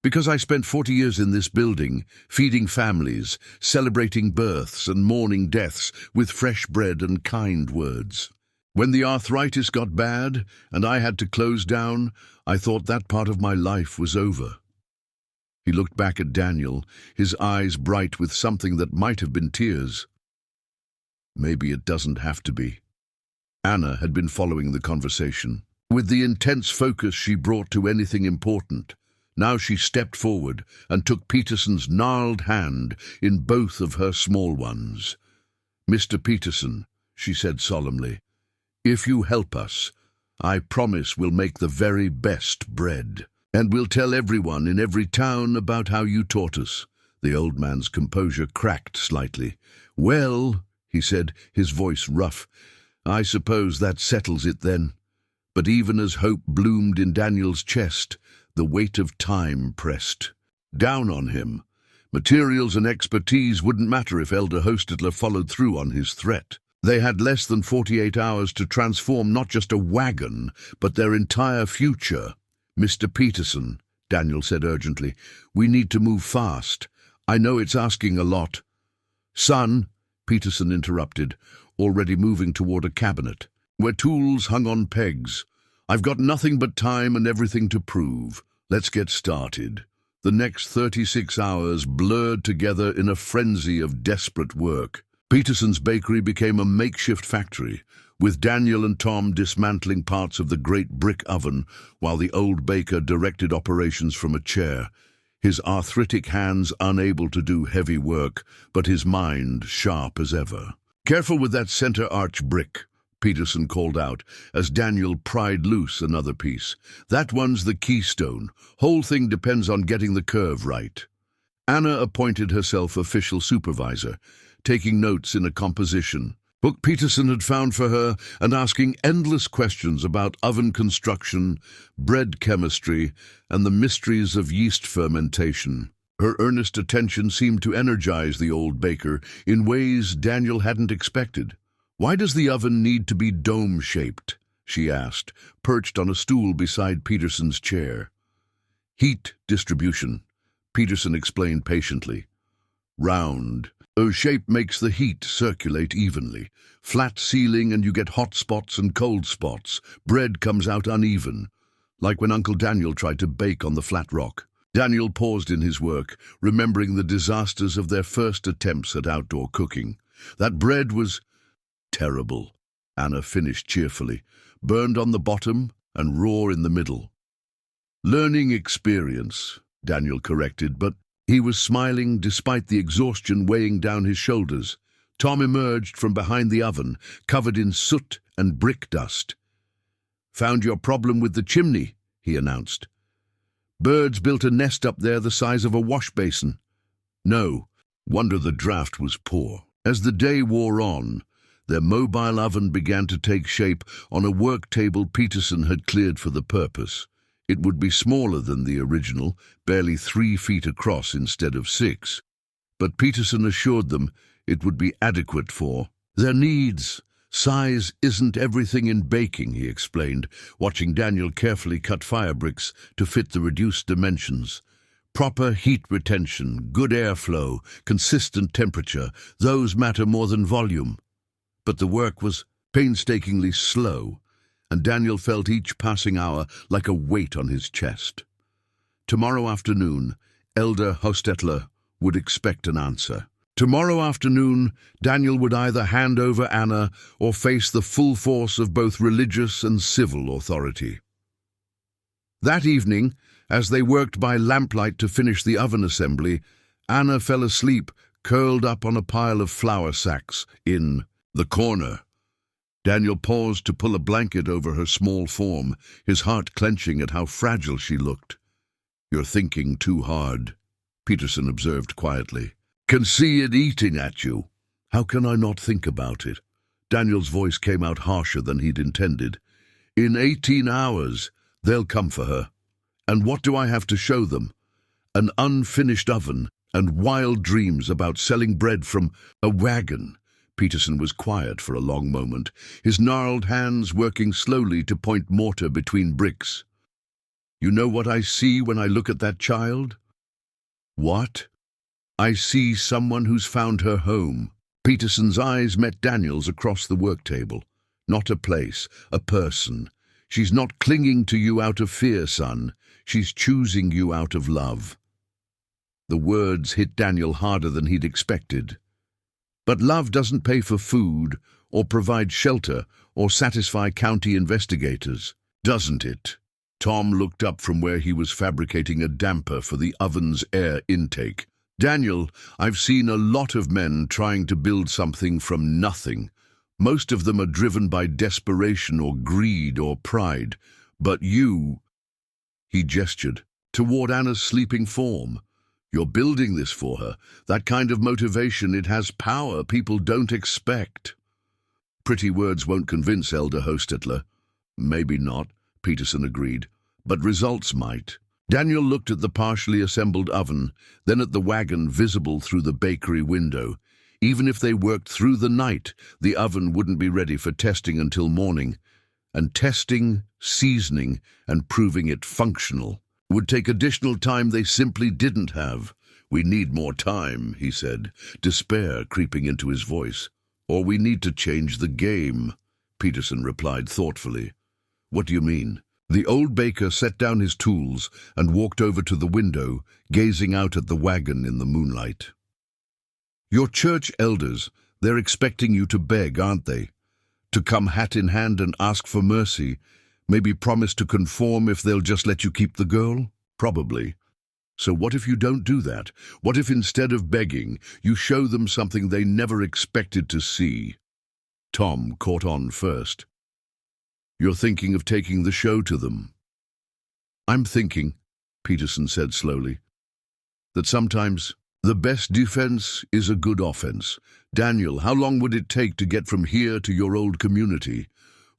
Because I spent 40 years in this building, feeding families, celebrating births and mourning deaths with fresh bread and kind words. When the arthritis got bad and I had to close down, I thought that part of my life was over. He looked back at Daniel, his eyes bright with something that might have been tears. Maybe it doesn't have to be. Anna had been following the conversation. With the intense focus she brought to anything important, now she stepped forward and took Peterson's gnarled hand in both of her small ones. Mr. Peterson, she said solemnly, if you help us, I promise we'll make the very best bread. And we'll tell everyone in every town about how you taught us. The old man's composure cracked slightly. Well, he said, his voice rough, I suppose that settles it then. But even as hope bloomed in Daniel's chest, the weight of time pressed down on him. Materials and expertise wouldn't matter if Elder Hostetler followed through on his threat. They had less than 48 hours to transform not just a wagon, but their entire future. Mr. Peterson, Daniel said urgently, we need to move fast. I know it's asking a lot. Son, Peterson interrupted, already moving toward a cabinet, where tools hung on pegs. I've got nothing but time and everything to prove. Let's get started. The next 36 hours blurred together in a frenzy of desperate work. Peterson's bakery became a makeshift factory, with Daniel and Tom dismantling parts of the great brick oven while the old baker directed operations from a chair. his arthritic hands unable to do heavy work, but his mind sharp as ever. "Careful with that center arch brick," Peterson called out, as Daniel pried loose another piece. "That one's the keystone. Whole thing depends on getting the curve right." Anna appointed herself official supervisor, taking notes in a composition book Peterson had found for her and asking endless questions about oven construction, bread chemistry, and the mysteries of yeast fermentation. Her earnest attention seemed to energize the old baker in ways Daniel hadn't expected. "Why does the oven need to be dome-shaped?" she asked, perched on a stool beside Peterson's chair. "Heat distribution," Peterson explained patiently. "Round. The shape makes the heat circulate evenly. Flat ceiling and you get hot spots and cold spots. Bread comes out uneven, like when Uncle Daniel tried to bake on the flat rock." Daniel paused in his work, remembering the disasters of their first attempts at outdoor cooking. "That bread was terrible," Anna finished cheerfully. "Burned on the bottom and raw in the middle." "Learning experience," Daniel corrected, but he was smiling despite the exhaustion weighing down his shoulders. Tom emerged from behind the oven, covered in soot and brick dust. "Found your problem with the chimney," he announced. "Birds built a nest up there the size of a wash basin." "No, wonder the draft was poor." As the day wore on, their mobile oven began to take shape on a work table Peterson had cleared for the purpose. It would be smaller than the original, barely 3 feet across instead of 6. But Peterson assured them it would be adequate for their needs. "Size isn't everything in baking," he explained, watching Daniel carefully cut fire bricks to fit the reduced dimensions. "Proper heat retention, good airflow, consistent temperature, those matter more than volume." But the work was painstakingly slow, and Daniel felt each passing hour like a weight on his chest. Tomorrow afternoon, Elder Hostetler would expect an answer. Tomorrow afternoon, Daniel would either hand over Anna or face the full force of both religious and civil authority. That evening, as they worked by lamplight to finish the oven assembly, Anna fell asleep, curled up on a pile of flour sacks in the corner. Daniel paused to pull a blanket over her small form, his heart clenching at how fragile she looked. "You're thinking too hard," Peterson observed quietly. "Can see it eating at you." "How can I not think about it?" Daniel's voice came out harsher than he'd intended. "In 18 hours, they'll come for her. And what do I have to show them? An unfinished oven and wild dreams about selling bread from a wagon." Peterson was quiet for a long moment, his gnarled hands working slowly to point mortar between bricks. "You know what I see when I look at that child?" "What?" "I see someone who's found her home." Peterson's eyes met Daniel's across the work table. "Not a place, a person. She's not clinging to you out of fear, son. She's choosing you out of love." The words hit Daniel harder than he'd expected. "But love doesn't pay for food, or provide shelter, or satisfy county investigators, doesn't it?" Tom looked up from where he was fabricating a damper for the oven's air intake. "Daniel, I've seen a lot of men trying to build something from nothing. Most of them are driven by desperation or greed or pride. But you—" He gestured toward Anna's sleeping form. "You're building this for her. That kind of motivation, it has power people don't expect." "Pretty words won't convince, Elder Hostetler." "Maybe not," Peterson agreed, "but results might." Daniel looked at the partially assembled oven, then at the wagon visible through the bakery window. Even if they worked through the night, the oven wouldn't be ready for testing until morning. And testing, seasoning, and proving it functional would take additional time they simply didn't have. "We need more time," he said, despair creeping into his voice. "Or we need to change the game," Peterson replied thoughtfully. "What do you mean?" The old baker set down his tools and walked over to the window, gazing out at the wagon in the moonlight. "Your church elders, they're expecting you to beg, aren't they? To come hat in hand and ask for mercy, maybe promise to conform if they'll just let you keep the girl?" "Probably. So what if you don't do that? What if instead of begging, you show them something they never expected to see? Tom caught on first. You're thinking of taking the show to them. I'm thinking, Peterson said slowly, that sometimes the best defense is a good offense. Daniel, how long would it take to get from here to your old community?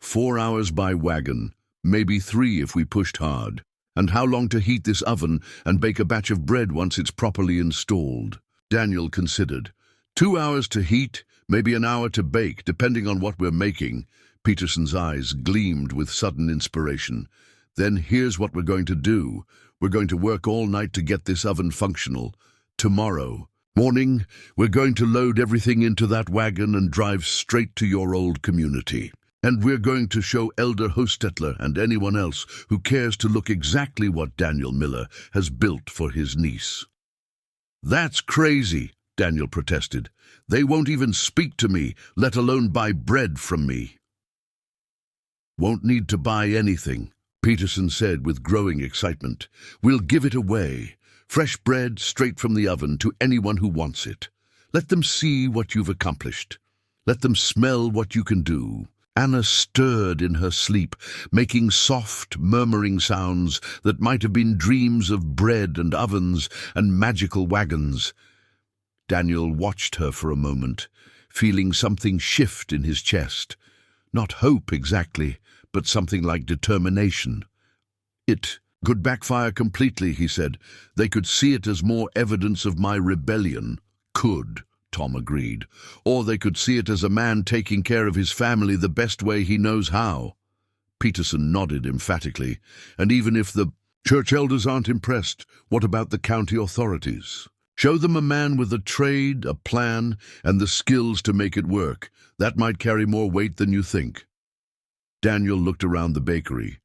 4 hours by wagon, maybe 3 if we pushed hard. And how long to heat this oven and bake a batch of bread once it's properly installed? Daniel considered. 2 hours to heat, maybe an hour to bake, depending on what we're making. Peterson's eyes gleamed with sudden inspiration. Then here's what we're going to do. We're going to work all night to get this oven functional. Tomorrow morning, we're going to load everything into that wagon and drive straight to your old community. And we're going to show Elder Hostetler and anyone else who cares to look exactly what Daniel Miller has built for his niece. That's crazy, Daniel protested. They won't even speak to me, let alone buy bread from me. Won't need to buy anything, Peterson said with growing excitement. We'll give it away. Fresh bread straight from the oven to anyone who wants it. Let them see what you've accomplished. Let them smell what you can do. Anna stirred in her sleep, making soft, murmuring sounds that might have been dreams of bread and ovens and magical wagons. Daniel watched her for a moment, feeling something shift in his chest. Not hope exactly, but something like determination. It could backfire completely, he said. They could see it as more evidence of my rebellion. Could, Tom agreed. Or they could see it as a man taking care of his family the best way he knows how. Peterson nodded emphatically. And even if the church elders aren't impressed, what about the county authorities? Show them a man with a trade, a plan, and the skills to make it work. That might carry more weight than you think. Daniel looked around the bakery,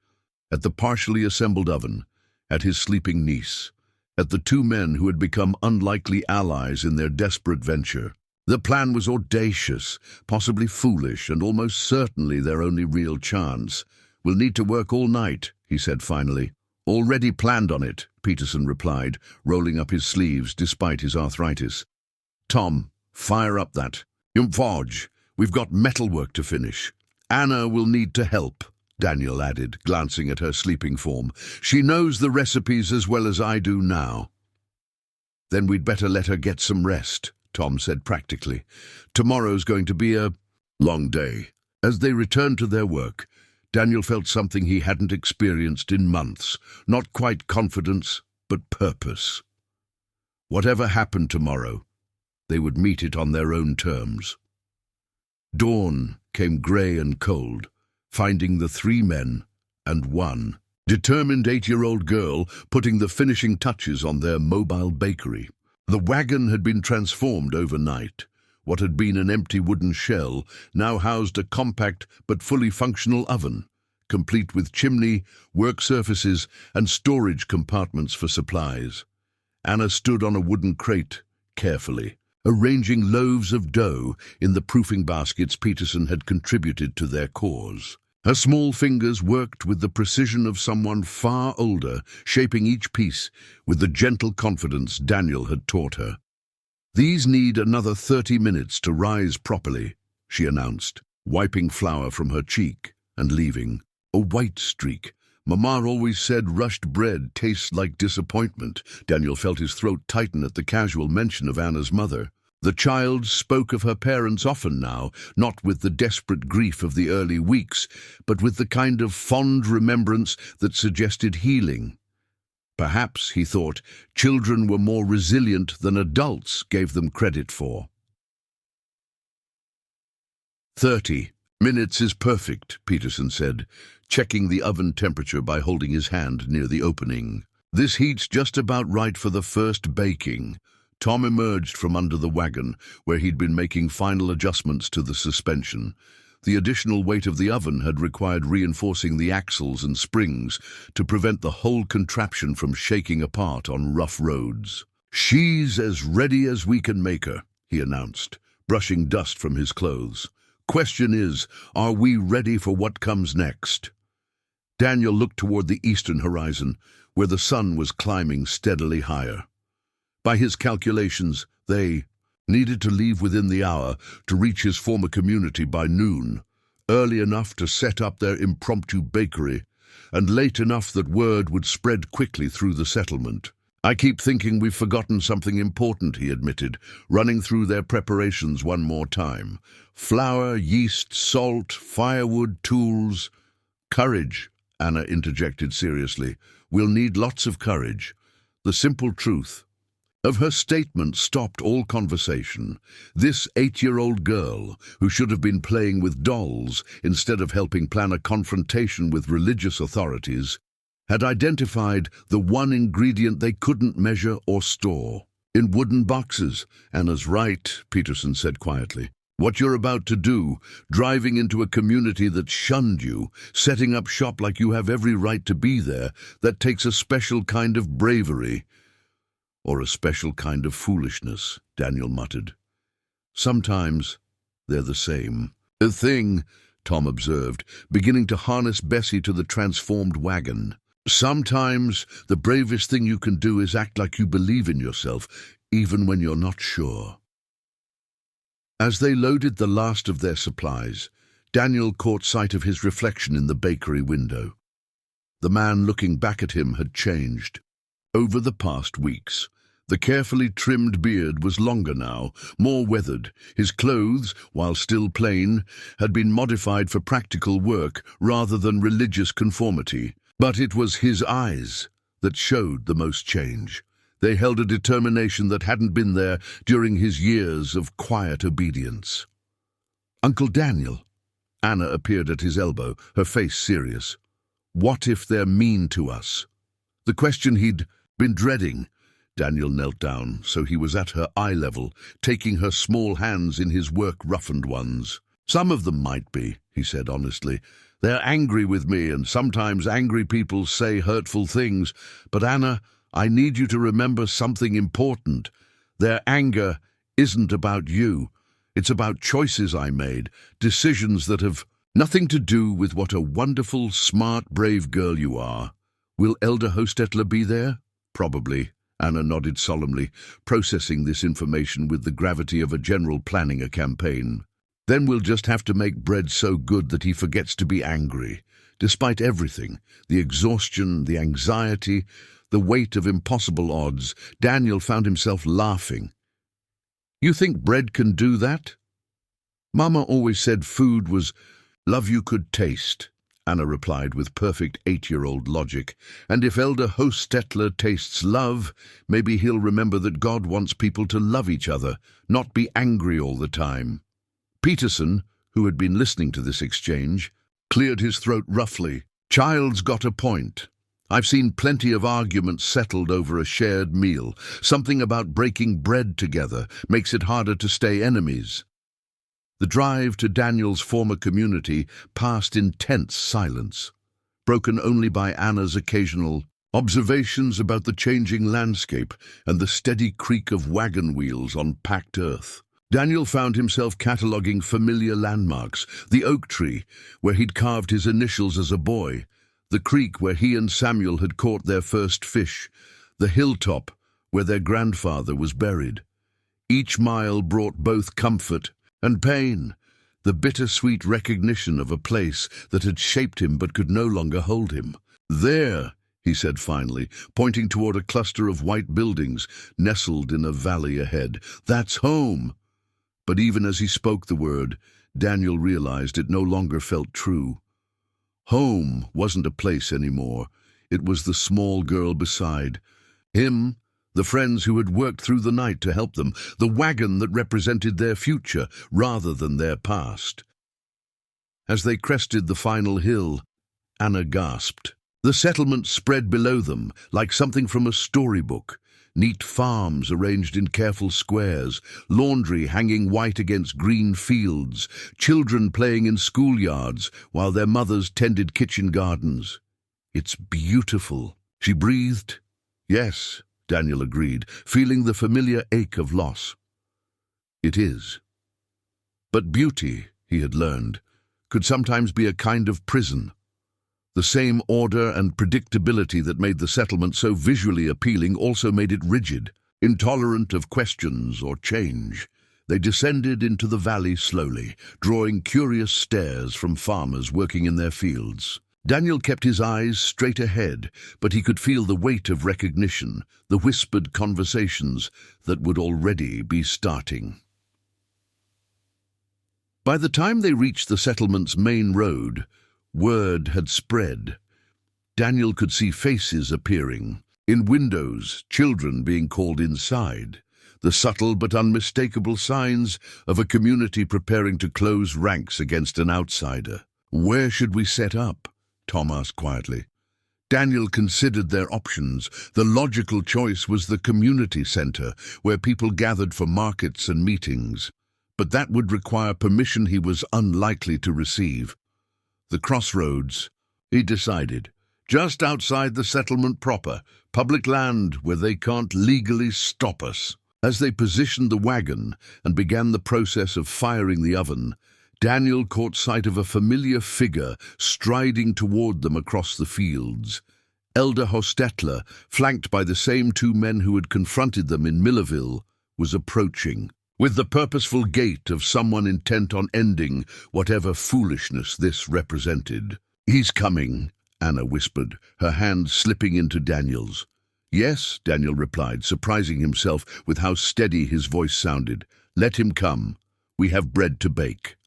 at the partially assembled oven, at his sleeping niece, at the 2 men who had become unlikely allies in their desperate venture. The plan was audacious, possibly foolish, and almost certainly their only real chance. We'll need to work all night, he said finally. Already planned on it, Peterson replied, rolling up his sleeves despite his arthritis. Tom, fire up that. Yumfodge, we've got metalwork to finish. Anna will need to help, Daniel added, glancing at her sleeping form. She knows the recipes as well as I do now. Then we'd better let her get some rest, Tom said practically. Tomorrow's going to be a long day. As they returned to their work, Daniel felt something he hadn't experienced in months. Not quite confidence, but purpose. Whatever happened tomorrow, they would meet it on their own terms. Dawn came grey and cold, finding the 3 men and 1 determined 8-year-old girl putting the finishing touches on their mobile bakery. The wagon had been transformed overnight. What had been an empty wooden shell now housed a compact but fully functional oven, complete with chimney, work surfaces, and storage compartments for supplies. Anna stood on a wooden crate, carefully, arranging loaves of dough in the proofing baskets Peterson had contributed to their cause. Her small fingers worked with the precision of someone far older, shaping each piece with the gentle confidence Daniel had taught her. These need another 30 minutes to rise properly, she announced, wiping flour from her cheek and leaving a white streak. Mama always said rushed bread tastes like disappointment. Daniel felt his throat tighten at the casual mention of Anna's mother. The child spoke of her parents often now, not with the desperate grief of the early weeks, but with the kind of fond remembrance that suggested healing. Perhaps, he thought, children were more resilient than adults gave them credit for. 30 minutes is perfect, Peterson said, checking the oven temperature by holding his hand near the opening. This heat's just about right for the first baking. Tom emerged from under the wagon, where he'd been making final adjustments to the suspension. The additional weight of the oven had required reinforcing the axles and springs to prevent the whole contraption from shaking apart on rough roads. "She's as ready as we can make her," he announced, brushing dust from his clothes. "Question is, are we ready for what comes next?" Daniel looked toward the eastern horizon, where the sun was climbing steadily higher. By his calculations, they needed to leave within the hour to reach his former community by noon, early enough to set up their impromptu bakery, and late enough that word would spread quickly through the settlement. "I keep thinking we've forgotten something important," he admitted, running through their preparations one more time. "Flour, yeast, salt, firewood, tools." "Courage," Anna interjected seriously. "We'll need lots of courage." The simple truth of her statement stopped all conversation. This 8-year-old girl, who should have been playing with dolls instead of helping plan a confrontation with religious authorities, had identified the one ingredient they couldn't measure or store. "In wooden boxes." "Anna's right," Peterson said quietly. "What you're about to do, driving into a community that shunned you, setting up shop like you have every right to be there, that takes a special kind of bravery." "Or a special kind of foolishness," Daniel muttered. "Sometimes they're the same." "The thing," Tom observed, beginning to harness Bessie to the transformed wagon. "Sometimes the bravest thing you can do is act like you believe in yourself, even when you're not sure." As they loaded the last of their supplies, Daniel caught sight of his reflection in the bakery window. The man looking back at him had changed. Over the past weeks, the carefully trimmed beard was longer now, more weathered. His clothes, while still plain, had been modified for practical work rather than religious conformity. But it was his eyes that showed the most change. They held a determination that hadn't been there during his years of quiet obedience. "Uncle Daniel." Anna appeared at his elbow, her face serious. "What if they're mean to us?" The question he'd been dreading. Daniel knelt down, so he was at her eye level, taking her small hands in his work-roughened ones. "Some of them might be," he said honestly. "They're angry with me, and sometimes angry people say hurtful things. But Anna, I need you to remember something important. Their anger isn't about you. It's about choices I made, decisions that have nothing to do with what a wonderful, smart, brave girl you are." "Will Elder Hostetler be there?" "Probably." Anna nodded solemnly, processing this information with the gravity of a general planning a campaign. "Then we'll just have to make bread so good that he forgets to be angry. Despite everything, the exhaustion, the anxiety, the weight of impossible odds, Daniel found himself laughing. "You think bread can do that?" "Mama always said food was love you could taste," Anna replied with perfect 8-year-old logic. "And if Elder Hostetler tastes love, maybe he'll remember that God wants people to love each other, not be angry all the time." Peterson, who had been listening to this exchange, cleared his throat roughly. "Child's got a point. I've seen plenty of arguments settled over a shared meal. Something about breaking bread together makes it harder to stay enemies." The drive to Daniel's former community passed in tense silence, broken only by Anna's occasional observations about the changing landscape and the steady creak of wagon wheels on packed earth. Daniel found himself cataloguing familiar landmarks: the oak tree, where he'd carved his initials as a boy; the creek where he and Samuel had caught their first fish; the hilltop where their grandfather was buried. Each mile brought both comfort and pain, the bittersweet recognition of a place that had shaped him but could no longer hold him. "There," he said finally, pointing toward a cluster of white buildings nestled in a valley ahead. "That's home." But even as he spoke the word, Daniel realized it no longer felt true. Home wasn't a place anymore. It was the small girl beside him, the friends who had worked through the night to help them, the wagon that represented their future rather than their past. As they crested the final hill, Anna gasped. The settlement spread below them, like something from a storybook. Neat farms arranged in careful squares, laundry hanging white against green fields, children playing in schoolyards while their mothers tended kitchen gardens. "It's beautiful," she breathed. "Yes," Daniel agreed, feeling the familiar ache of loss. "It is." But beauty, he had learned, could sometimes be a kind of prison. The same order and predictability that made the settlement so visually appealing also made it rigid, intolerant of questions or change. They descended into the valley slowly, drawing curious stares from farmers working in their fields. Daniel kept his eyes straight ahead, but he could feel the weight of recognition, the whispered conversations that would already be starting. By the time they reached the settlement's main road, word had spread. Daniel could see faces appearing. In windows, children being called inside. The subtle but unmistakable signs of a community preparing to close ranks against an outsider. "Where should we set up?" Tom asked quietly. Daniel considered their options. The logical choice was the community center, where people gathered for markets and meetings. But that would require permission he was unlikely to receive. The crossroads, he decided, just outside the settlement proper, public land where they can't legally stop us. As they positioned the wagon and began the process of firing the oven, Daniel caught sight of a familiar figure striding toward them across the fields. Elder Hostetler, flanked by the same two men who had confronted them in Millerville, was approaching, with the purposeful gait of someone intent on ending whatever foolishness this represented. "He's coming," Anna whispered, her hand slipping into Daniel's. "Yes," Daniel replied, surprising himself with how steady his voice sounded. "Let him come. We have bread to bake."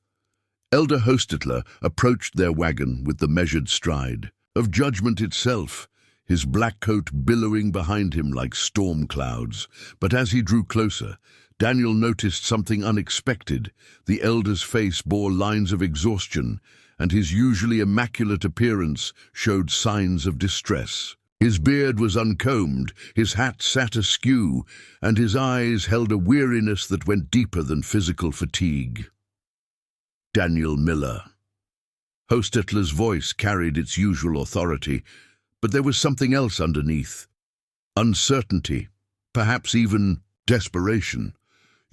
Elder Hostetler approached their wagon with the measured stride of judgment itself, his black coat billowing behind him like storm clouds. But as he drew closer, Daniel noticed something unexpected. The elder's face bore lines of exhaustion, and his usually immaculate appearance showed signs of distress. His beard was uncombed, his hat sat askew, and his eyes held a weariness that went deeper than physical fatigue. "Daniel Miller." Hostetler's voice carried its usual authority, but there was something else underneath. Uncertainty, perhaps even desperation.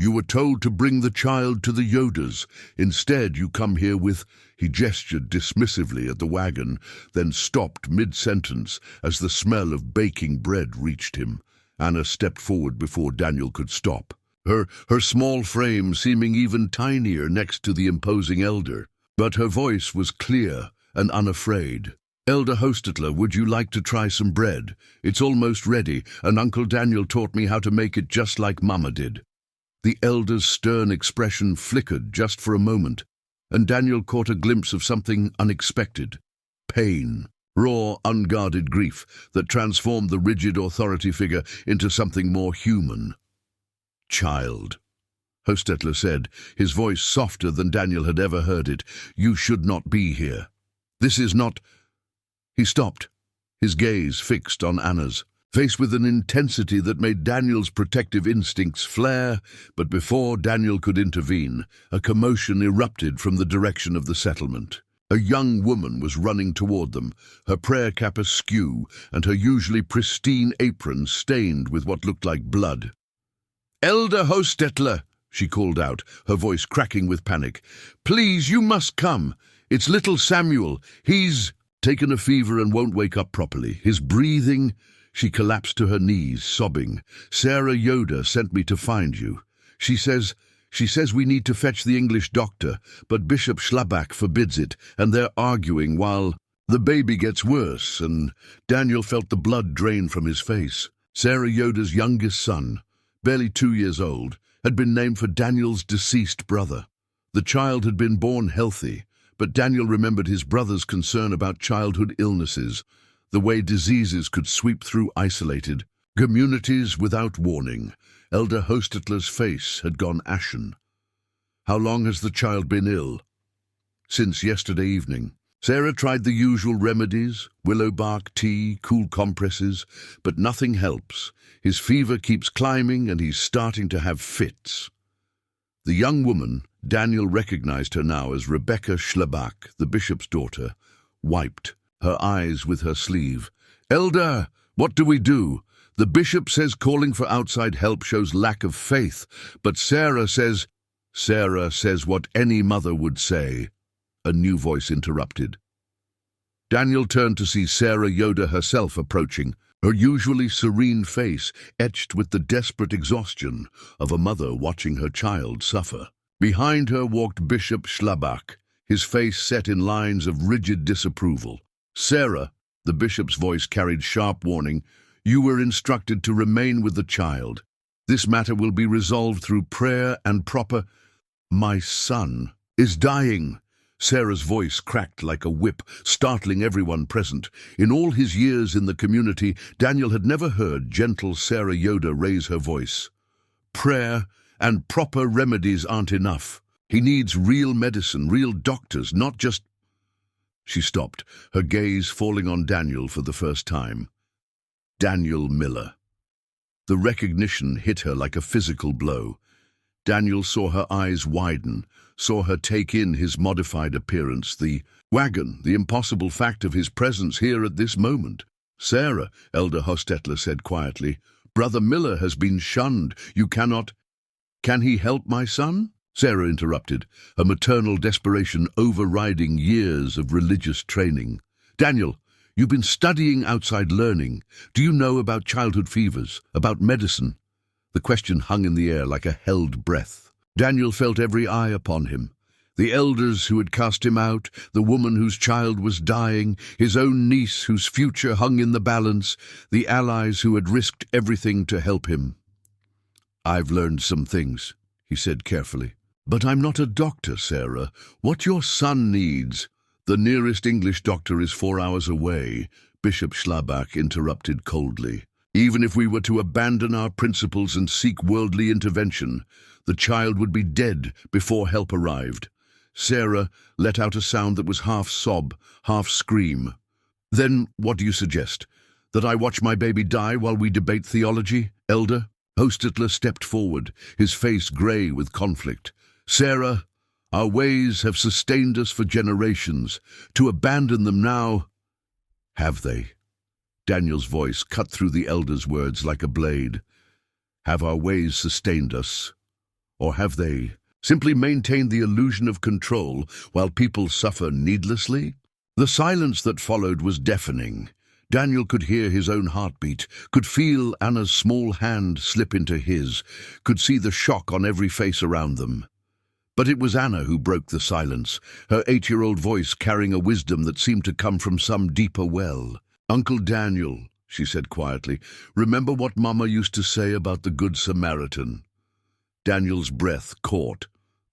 "You were told to bring the child to the Yodas. Instead, you come here with—" He gestured dismissively at the wagon, then stopped mid-sentence as the smell of baking bread reached him. Anna stepped forward before Daniel could stop, her small frame seeming even tinier next to the imposing elder. But her voice was clear and unafraid. "Elder Hostetler, would you like to try some bread? It's almost ready, and Uncle Daniel taught me how to make it just like Mama did." The elder's stern expression flickered just for a moment, and Daniel caught a glimpse of something unexpected. Pain, raw, unguarded grief that transformed the rigid authority figure into something more human. "Child," Hostetler said, his voice softer than Daniel had ever heard it, "you should not be here. This is not—" He stopped, his gaze fixed on Anna's, faced with an intensity that made Daniel's protective instincts flare. But before Daniel could intervene, a commotion erupted from the direction of the settlement. A young woman was running toward them, her prayer cap askew and her usually pristine apron stained with what looked like blood. "Elder Hostetler," she called out, her voice cracking with panic. "Please, you must come. It's little Samuel. He's taken a fever and won't wake up properly. His breathing—" She collapsed to her knees, sobbing. "Sarah Yoda sent me to find you. She says we need to fetch the English doctor, but Bishop Schlabach forbids it, and they're arguing while the baby gets worse," and Daniel felt the blood drain from his face. Sarah Yoda's youngest son, barely 2 years old, had been named for Daniel's deceased brother. The child had been born healthy, but Daniel remembered his brother's concern about childhood illnesses, the way diseases could sweep through isolated communities without warning. Elder Hostetler's face had gone ashen. "How long has the child been ill?" "Since yesterday evening." Sarah tried the usual remedies, willow bark tea, cool compresses, but nothing helps. His fever keeps climbing and he's starting to have fits. The young woman, Daniel recognized her now as Rebecca Schlabach, the bishop's daughter, wiped her eyes with her sleeve. "Elder, what do we do? The bishop says calling for outside help shows lack of faith, but Sarah says what any mother would say." A new voice interrupted. Daniel turned to see Sarah Yoder herself approaching, her usually serene face etched with the desperate exhaustion of a mother watching her child suffer. Behind her walked Bishop Schlabach, his face set in lines of rigid disapproval. "Sarah," the bishop's voice carried sharp warning, "you were instructed to remain with the child. This matter will be resolved through prayer and proper—" "My son is dying." Sarah's voice cracked like a whip, startling everyone present. In all his years in the community, Daniel had never heard gentle Sarah Yoder raise her voice. "Prayer and proper remedies aren't enough. He needs real medicine, real doctors, not just—" She stopped, her gaze falling on Daniel for the first time. Daniel Miller. The recognition hit her like a physical blow. Daniel saw her eyes widen, saw her take in his modified appearance, the wagon, the impossible fact of his presence here at this moment. "Sarah," Elder Hostetler said quietly, "Brother Miller has been shunned. You cannot—" "Can he help my son?" Sarah interrupted, her maternal desperation overriding years of religious training. "Daniel, you've been studying outside learning. Do you know about childhood fevers, about medicine?" The question hung in the air like a held breath. Daniel felt every eye upon him. The elders who had cast him out, the woman whose child was dying, his own niece whose future hung in the balance, the allies who had risked everything to help him. "I've learned some things," he said carefully. "But I'm not a doctor, Sarah. What your son needs—" "The nearest English doctor is 4 hours away," Bishop Schlabach interrupted coldly. "Even if we were to abandon our principles and seek worldly intervention, the child would be dead before help arrived." Sarah let out a sound that was half sob, half scream. "Then what do you suggest? That I watch my baby die while we debate theology, Elder?" Hostetler stepped forward, his face grey with conflict. "Sarah, our ways have sustained us for generations. To abandon them now—" "Have they?" Daniel's voice cut through the elder's words like a blade. "Have our ways sustained us? Or have they simply maintained the illusion of control while people suffer needlessly?" The silence that followed was deafening. Daniel could hear his own heartbeat, could feel Anna's small hand slip into his, could see the shock on every face around them. But it was Anna who broke the silence, her 8-year-old voice carrying a wisdom that seemed to come from some deeper well. "Uncle Daniel," she said quietly, "remember what Mama used to say about the Good Samaritan?" Daniel's breath caught.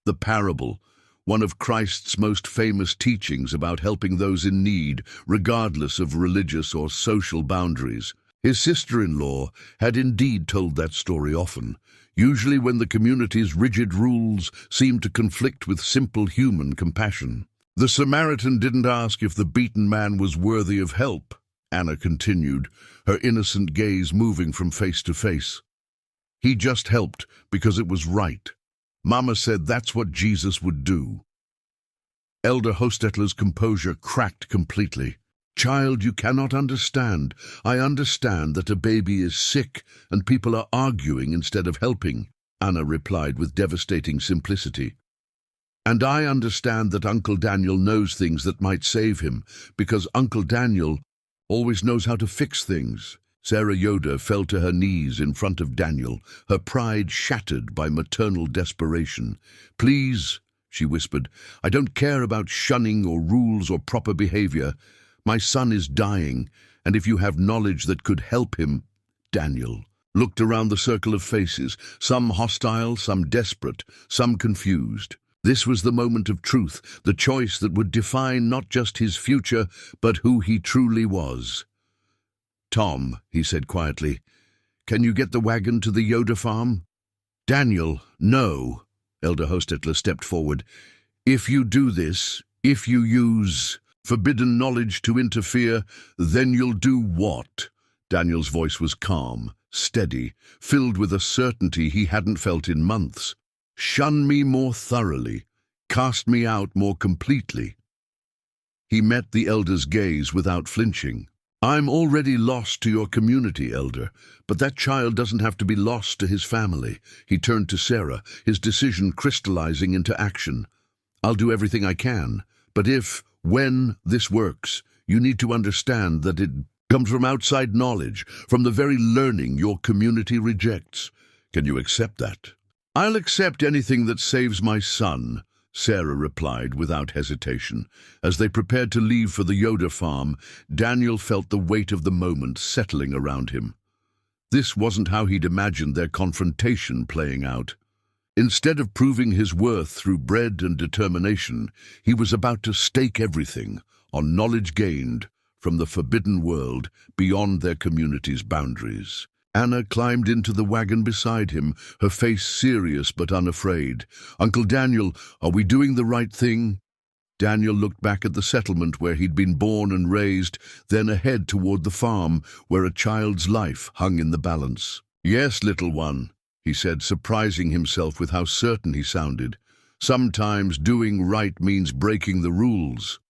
The parable, one of Christ's most famous teachings about helping those in need, regardless of religious or social boundaries. His sister-in-law had indeed told that story often, usually when the community's rigid rules seemed to conflict with simple human compassion. "The Samaritan didn't ask if the beaten man was worthy of help," Anna continued, her innocent gaze moving from face to face. "He just helped because it was right. Mama said that's what Jesus would do." Elder Hostetler's composure cracked completely. "Child, you cannot understand. I understand that a baby is sick and people are arguing instead of helping," Anna replied with devastating simplicity. "And I understand that Uncle Daniel knows things that might save him, because Uncle Daniel always knows how to fix things." Sarah Yoder fell to her knees in front of Daniel, her pride shattered by maternal desperation. "Please," she whispered, "I don't care about shunning or rules or proper behavior. My son is dying, and if you have knowledge that could help him—" Daniel looked around the circle of faces, some hostile, some desperate, some confused. This was the moment of truth, the choice that would define not just his future, but who he truly was. "Tom," he said quietly, "can you get the wagon to the Yoder farm?" "Daniel, no." Elder Hostetler stepped forward. "If you do this, if you use forbidden knowledge to interfere, then you'll do what?" Daniel's voice was calm, steady, filled with a certainty he hadn't felt in months. "Shun me more thoroughly, cast me out more completely." He met the elder's gaze without flinching. "I'm already lost to your community, Elder, but that child doesn't have to be lost to his family." He turned to Sarah, his decision crystallizing into action. "I'll do everything I can, but if, When this works, you need to understand that it comes from outside knowledge, from the very learning your community rejects. Can you accept that? I'll accept anything that saves my son, Sarah replied without hesitation. As they prepared to leave for the Yoda farm, Daniel felt the weight of the moment settling around him. This wasn't how he'd imagined their confrontation playing out. Instead of proving his worth through bread and determination, he was about to stake everything on knowledge gained from the forbidden world beyond their community's boundaries. Anna climbed into the wagon beside him, her face serious but unafraid. "Uncle Daniel, are we doing the right thing?" Daniel looked back at the settlement where he'd been born and raised, then ahead toward the farm where a child's life hung in the balance. "Yes, little one," he said, surprising himself with how certain he sounded. "Sometimes doing right means breaking the rules."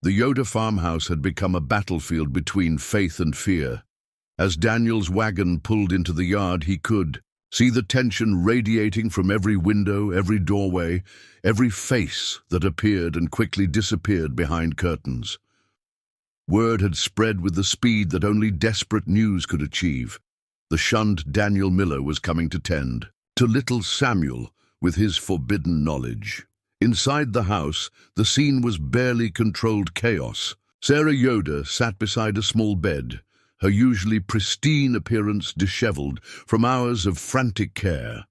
The Yoda farmhouse had become a battlefield between faith and fear. As Daniel's wagon pulled into the yard, he could see the tension radiating from every window, every doorway, every face that appeared and quickly disappeared behind curtains. Word had spread with the speed that only desperate news could achieve. The shunned Daniel Miller was coming to tend to little Samuel with his forbidden knowledge. Inside the house, the scene was barely controlled chaos. Sarah Yoda sat beside a small bed, her usually pristine appearance disheveled from hours of frantic care.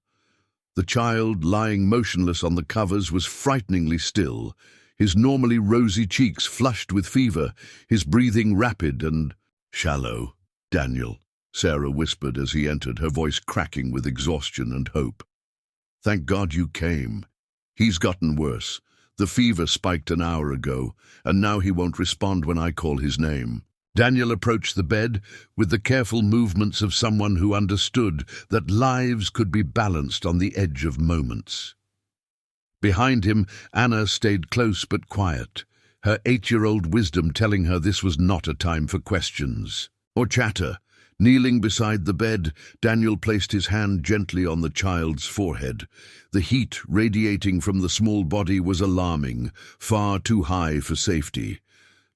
The child, lying motionless on the covers, was frighteningly still, his normally rosy cheeks flushed with fever, his breathing rapid and shallow. "Daniel," Sarah whispered as he entered, her voice cracking with exhaustion and hope. "Thank God you came. He's gotten worse. The fever spiked an hour ago, and now he won't respond when I call his name." Daniel approached the bed with the careful movements of someone who understood that lives could be balanced on the edge of moments. Behind him, Anna stayed close but quiet, her 8-year-old wisdom telling her this was not a time for questions or chatter. Kneeling beside the bed, Daniel placed his hand gently on the child's forehead. The heat radiating from the small body was alarming, far too high for safety.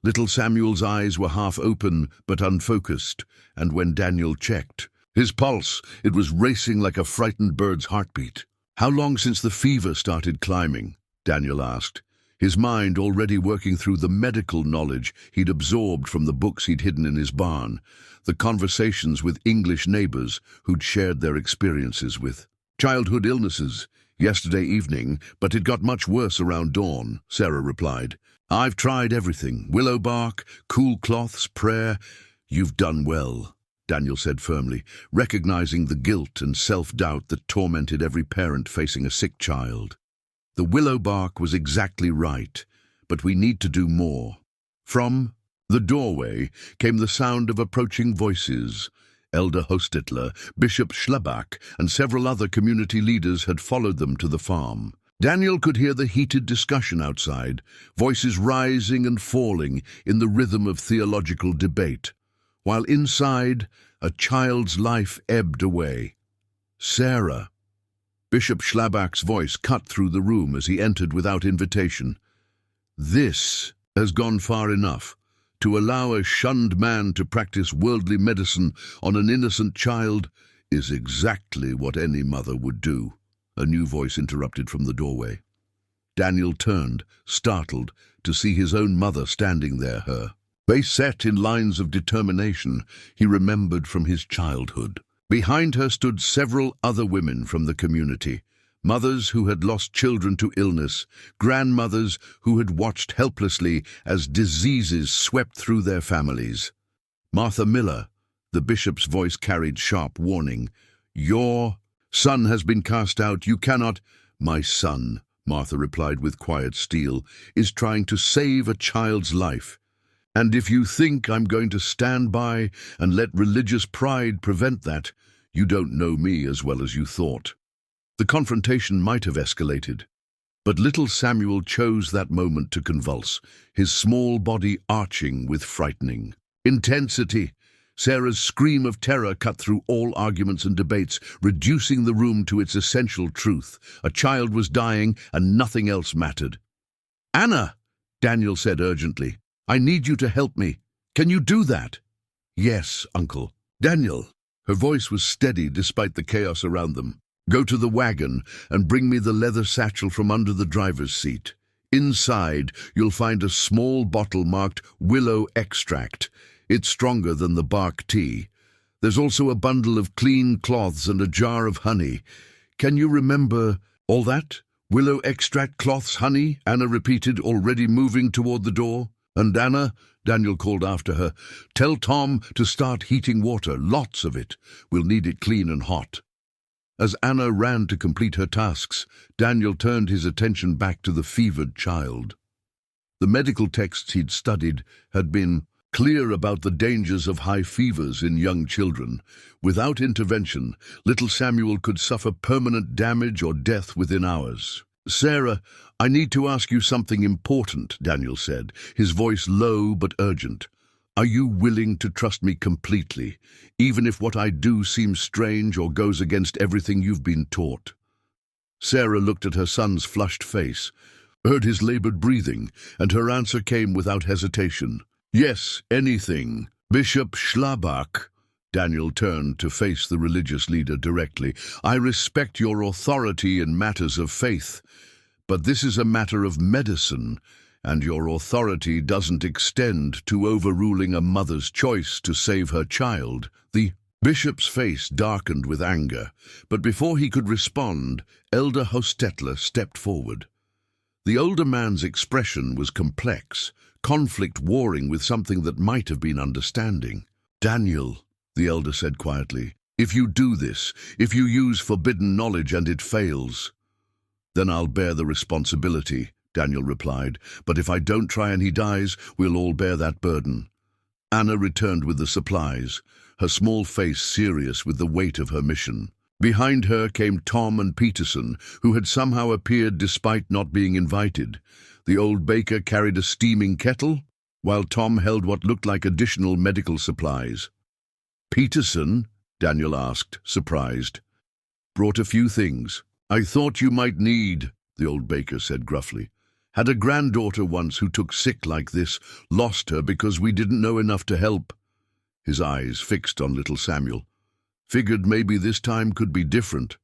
Little Samuel's eyes were half open but unfocused, and when Daniel checked his pulse, it was racing like a frightened bird's heartbeat. "How long since the fever started climbing?" Daniel asked, his mind already working through the medical knowledge he'd absorbed from the books he'd hidden in his barn, the conversations with English neighbors who'd shared their experiences with childhood illnesses. "Yesterday evening, but it got much worse around dawn," Sarah replied. "I've tried everything, willow bark, cool cloths, prayer." "You've done well," Daniel said firmly, recognizing the guilt and self-doubt that tormented every parent facing a sick child. The willow bark was exactly right, but we need to do more. From the doorway came the sound of approaching voices. Elder Hostetler, Bishop Schlabach, and several other community leaders had followed them to the farm. Daniel could hear the heated discussion outside, voices rising and falling in the rhythm of theological debate, while inside, a child's life ebbed away. "Sarah." Bishop Schlabach's voice cut through the room as he entered without invitation. "This has gone far enough. To allow a shunned man to practice worldly medicine on an innocent child is exactly what any mother would do." A new voice interrupted from the doorway. Daniel turned, startled, to see his own mother standing there, her face set in lines of determination he remembered from his childhood. Behind her stood several other women from the community, mothers who had lost children to illness, grandmothers who had watched helplessly as diseases swept through their families. "Martha Miller," the bishop's voice carried sharp warning. "Your son has been cast out. You cannot—" "My son," Martha replied with quiet steel, "is trying to save a child's life. And if you think I'm going to stand by and let religious pride prevent that, you don't know me as well as you thought." The confrontation might have escalated, but little Samuel chose that moment to convulse, his small body arching with frightening intensity. Sarah's scream of terror cut through all arguments and debates, reducing the room to its essential truth. A child was dying, and nothing else mattered. "Anna!" Daniel said urgently. "I need you to help me. Can you do that?" "Yes, Uncle." "Daniel," her voice was steady despite the chaos around them, "go to the wagon and bring me the leather satchel from under the driver's seat. Inside, you'll find a small bottle marked willow extract. It's stronger than the bark tea. There's also a bundle of clean cloths and a jar of honey. Can you remember all that?" "Willow extract, cloths, honey," Anna repeated, already moving toward the door. "And Anna," Daniel called after her, "tell Tom to start heating water, lots of it. We'll need it clean and hot." As Anna ran to complete her tasks, Daniel turned his attention back to the fevered child. The medical texts he'd studied had been clear about the dangers of high fevers in young children. Without intervention, little Samuel could suffer permanent damage or death within hours. "Sarah, I need to ask you something important," Daniel said, his voice low but urgent. "Are you willing to trust me completely, even if what I do seems strange or goes against everything you've been taught?" Sarah looked at her son's flushed face, heard his labored breathing, and her answer came without hesitation. "Yes, anything. Bishop Schlabach." Daniel turned to face the religious leader directly. "I respect your authority in matters of faith, but this is a matter of medicine, and your authority doesn't extend to overruling a mother's choice to save her child." The bishop's face darkened with anger, but before he could respond, Elder Hostetler stepped forward. The older man's expression was complex, conflict warring with something that might have been understanding. "Daniel," the elder said quietly, "if you do this, if you use forbidden knowledge and it fails, then I'll bear the responsibility," Daniel replied. "But if I don't try and he dies, we'll all bear that burden." Anna returned with the supplies, her small face serious with the weight of her mission. Behind her came Tom and Peterson, who had somehow appeared despite not being invited. The old baker carried a steaming kettle, while Tom held what looked like additional medical supplies. "Peterson?" Daniel asked, surprised. "Brought a few things. I thought you might need," the old baker said gruffly. "Had a granddaughter once who took sick like this, lost her because we didn't know enough to help." His eyes fixed on little Samuel. "Figured maybe this time could be different."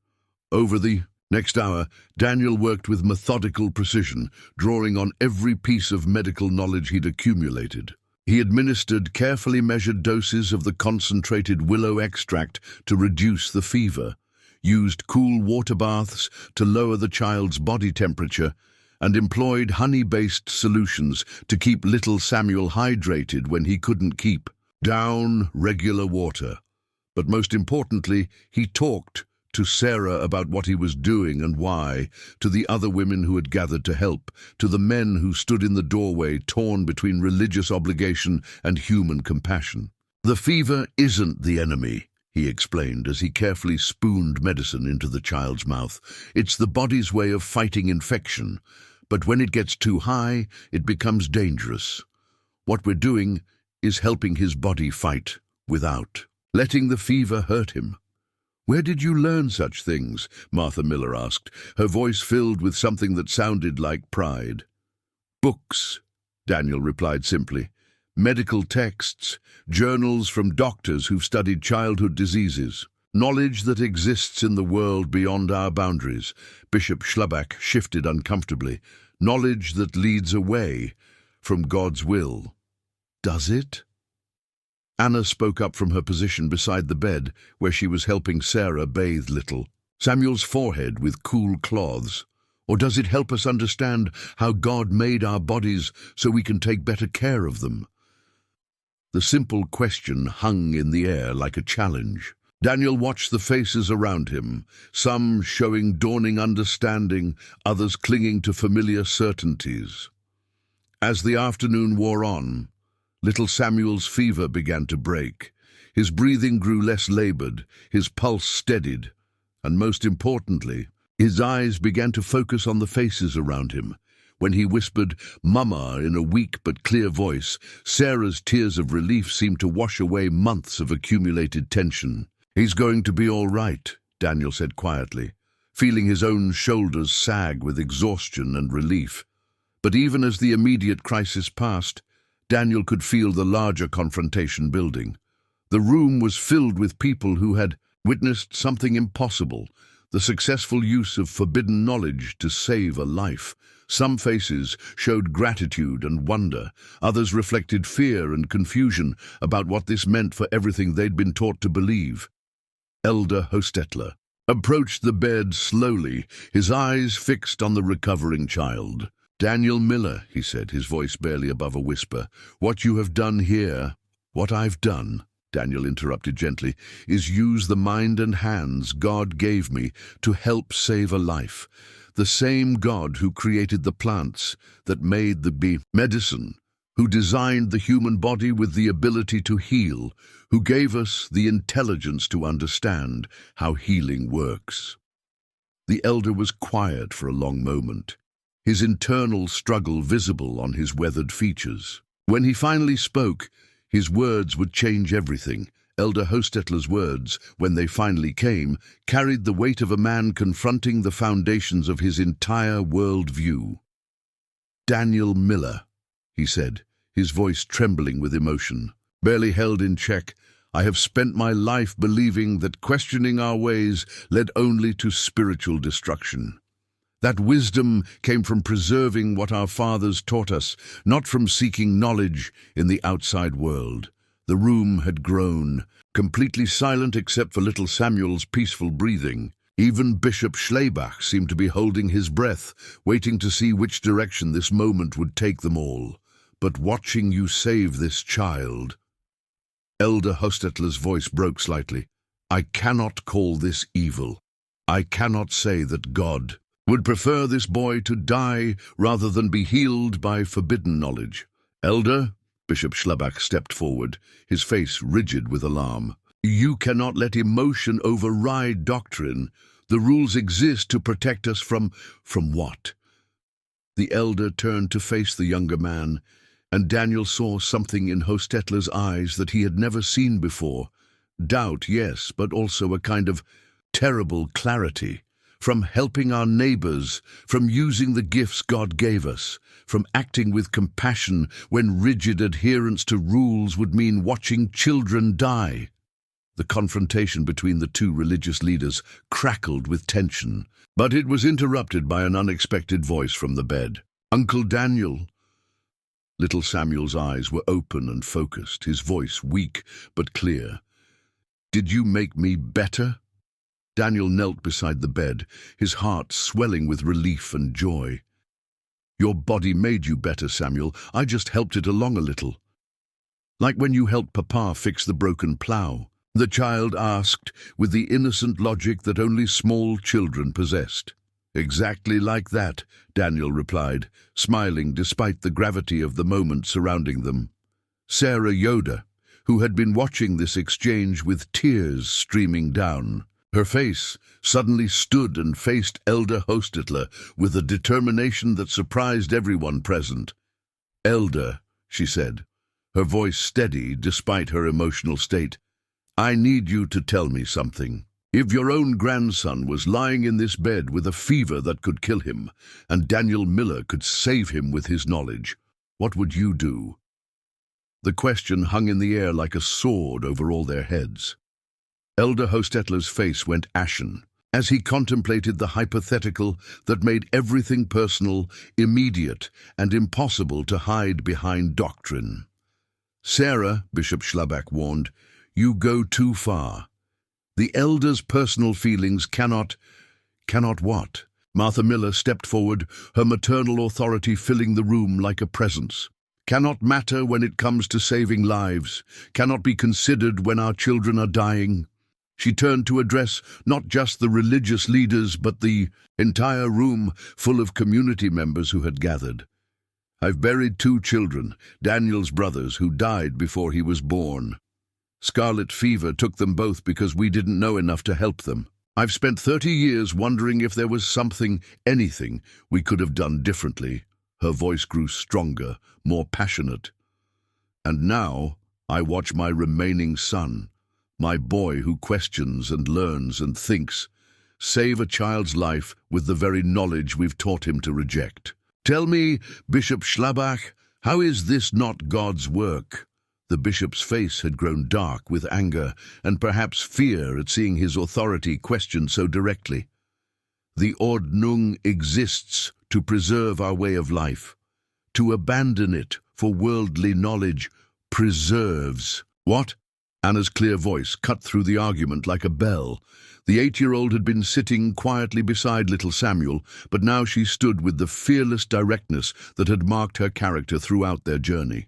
Over the next hour, Daniel worked with methodical precision, drawing on every piece of medical knowledge he'd accumulated. He administered carefully measured doses of the concentrated willow extract to reduce the fever, used cool water baths to lower the child's body temperature, and employed honey-based solutions to keep little Samuel hydrated when he couldn't keep down regular water. But most importantly, he talked to Sarah about what he was doing and why, to the other women who had gathered to help, to the men who stood in the doorway torn between religious obligation and human compassion. "The fever isn't the enemy," he explained as he carefully spooned medicine into the child's mouth. "It's the body's way of fighting infection, but when it gets too high, it becomes dangerous. What we're doing is helping his body fight without letting the fever hurt him." "Where did you learn such things?" Martha Miller asked, her voice filled with something that sounded like pride. "Books," Daniel replied simply. "Medical texts, journals from doctors who've studied childhood diseases. Knowledge that exists in the world beyond our boundaries." Bishop Schlabach shifted uncomfortably. "Knowledge that leads away from God's will." "Does it?" Anna spoke up from her position beside the bed, where she was helping Sarah bathe little Samuel's forehead with cool cloths. "Or does it help us understand how God made our bodies so we can take better care of them?" The simple question hung in the air like a challenge. Daniel watched the faces around him, some showing dawning understanding, others clinging to familiar certainties. As the afternoon wore on, little Samuel's fever began to break. His breathing grew less labored, his pulse steadied, and most importantly, his eyes began to focus on the faces around him. When he whispered, "Mama," in a weak but clear voice, Sarah's tears of relief seemed to wash away months of accumulated tension. "He's going to be all right," Daniel said quietly, feeling his own shoulders sag with exhaustion and relief. But even as the immediate crisis passed, Daniel could feel the larger confrontation building. The room was filled with people who had witnessed something impossible, the successful use of forbidden knowledge to save a life. Some faces showed gratitude and wonder, others reflected fear and confusion about what this meant for everything they'd been taught to believe. Elder Hostetler approached the bed slowly, his eyes fixed on the recovering child. "Daniel Miller," he said, his voice barely above a whisper, "what you have done here, what I've done," Daniel interrupted gently, "is use the mind and hands God gave me to help save a life. The same God who created the plants that made the medicine, who designed the human body with the ability to heal, who gave us the intelligence to understand how healing works." The elder was quiet for a long moment, his internal struggle visible on his weathered features. When he finally spoke, his words would change everything. Elder Hostetler's words, when they finally came, carried the weight of a man confronting the foundations of his entire worldview. "Daniel Miller," he said, his voice trembling with emotion, barely held in check, "I have spent my life believing that questioning our ways led only to spiritual destruction. That wisdom came from preserving what our fathers taught us, not from seeking knowledge in the outside world." The room had grown, completely silent except for little Samuel's peaceful breathing. Even Bishop Schlebach seemed to be holding his breath, waiting to see which direction this moment would take them all. "But watching you save this child..." Elder Hostetler's voice broke slightly. "I cannot call this evil. I cannot say that God would prefer this boy to die rather than be healed by forbidden knowledge." "Elder," Bishop Schlebach stepped forward, his face rigid with alarm, "you cannot let emotion override doctrine. The rules exist to protect us from what?" The elder turned to face the younger man, and Daniel saw something in Hostetler's eyes that he had never seen before. Doubt, yes, but also a kind of terrible clarity. From helping our neighbors, from using the gifts God gave us, from acting with compassion when rigid adherence to rules would mean watching children die. The confrontation between the two religious leaders crackled with tension, but it was interrupted by an unexpected voice from the bed. "Uncle Daniel." Little Samuel's eyes were open and focused, his voice weak but clear. "Did you make me better?" Daniel knelt beside the bed, his heart swelling with relief and joy. "Your body made you better, Samuel. I just helped it along a little." "Like when you helped Papa fix the broken plow?" the child asked, with the innocent logic that only small children possessed. "Exactly like that," Daniel replied, smiling despite the gravity of the moment surrounding them. Sarah Yoder, who had been watching this exchange with tears streaming down, her face suddenly stood and faced Elder Hostetler with a determination that surprised everyone present. "Elder," she said, her voice steady despite her emotional state, "I need you to tell me something. If your own grandson was lying in this bed with a fever that could kill him, and Daniel Miller could save him with his knowledge, what would you do?" The question hung in the air like a sword over all their heads. Elder Hostetler's face went ashen as he contemplated the hypothetical that made everything personal, immediate, and impossible to hide behind doctrine. "Sarah," Bishop Schlebach warned, "you go too far. The elder's personal feelings cannot what?" Martha Miller stepped forward, her maternal authority filling the room like a presence. "Cannot matter when it comes to saving lives, cannot be considered when our children are dying." She turned to address not just the religious leaders, but the entire room full of community members who had gathered. "I've buried 2 children, Daniel's brothers, who died before he was born. Scarlet fever took them both because we didn't know enough to help them. I've spent 30 years wondering if there was anything we could have done differently." Her voice grew stronger, more passionate. "And now I watch my remaining son, my boy who questions and learns and thinks, save a child's life with the very knowledge we've taught him to reject." Tell me, Bishop Schlabach, how is this not God's work? The bishop's face had grown dark with anger and perhaps fear at seeing his authority questioned so directly. The Ordnung exists to preserve our way of life. To abandon it for worldly knowledge preserves. What? Anna's clear voice cut through the argument like a bell. The 8-year-old had been sitting quietly beside little Samuel, but now she stood with the fearless directness that had marked her character throughout their journey.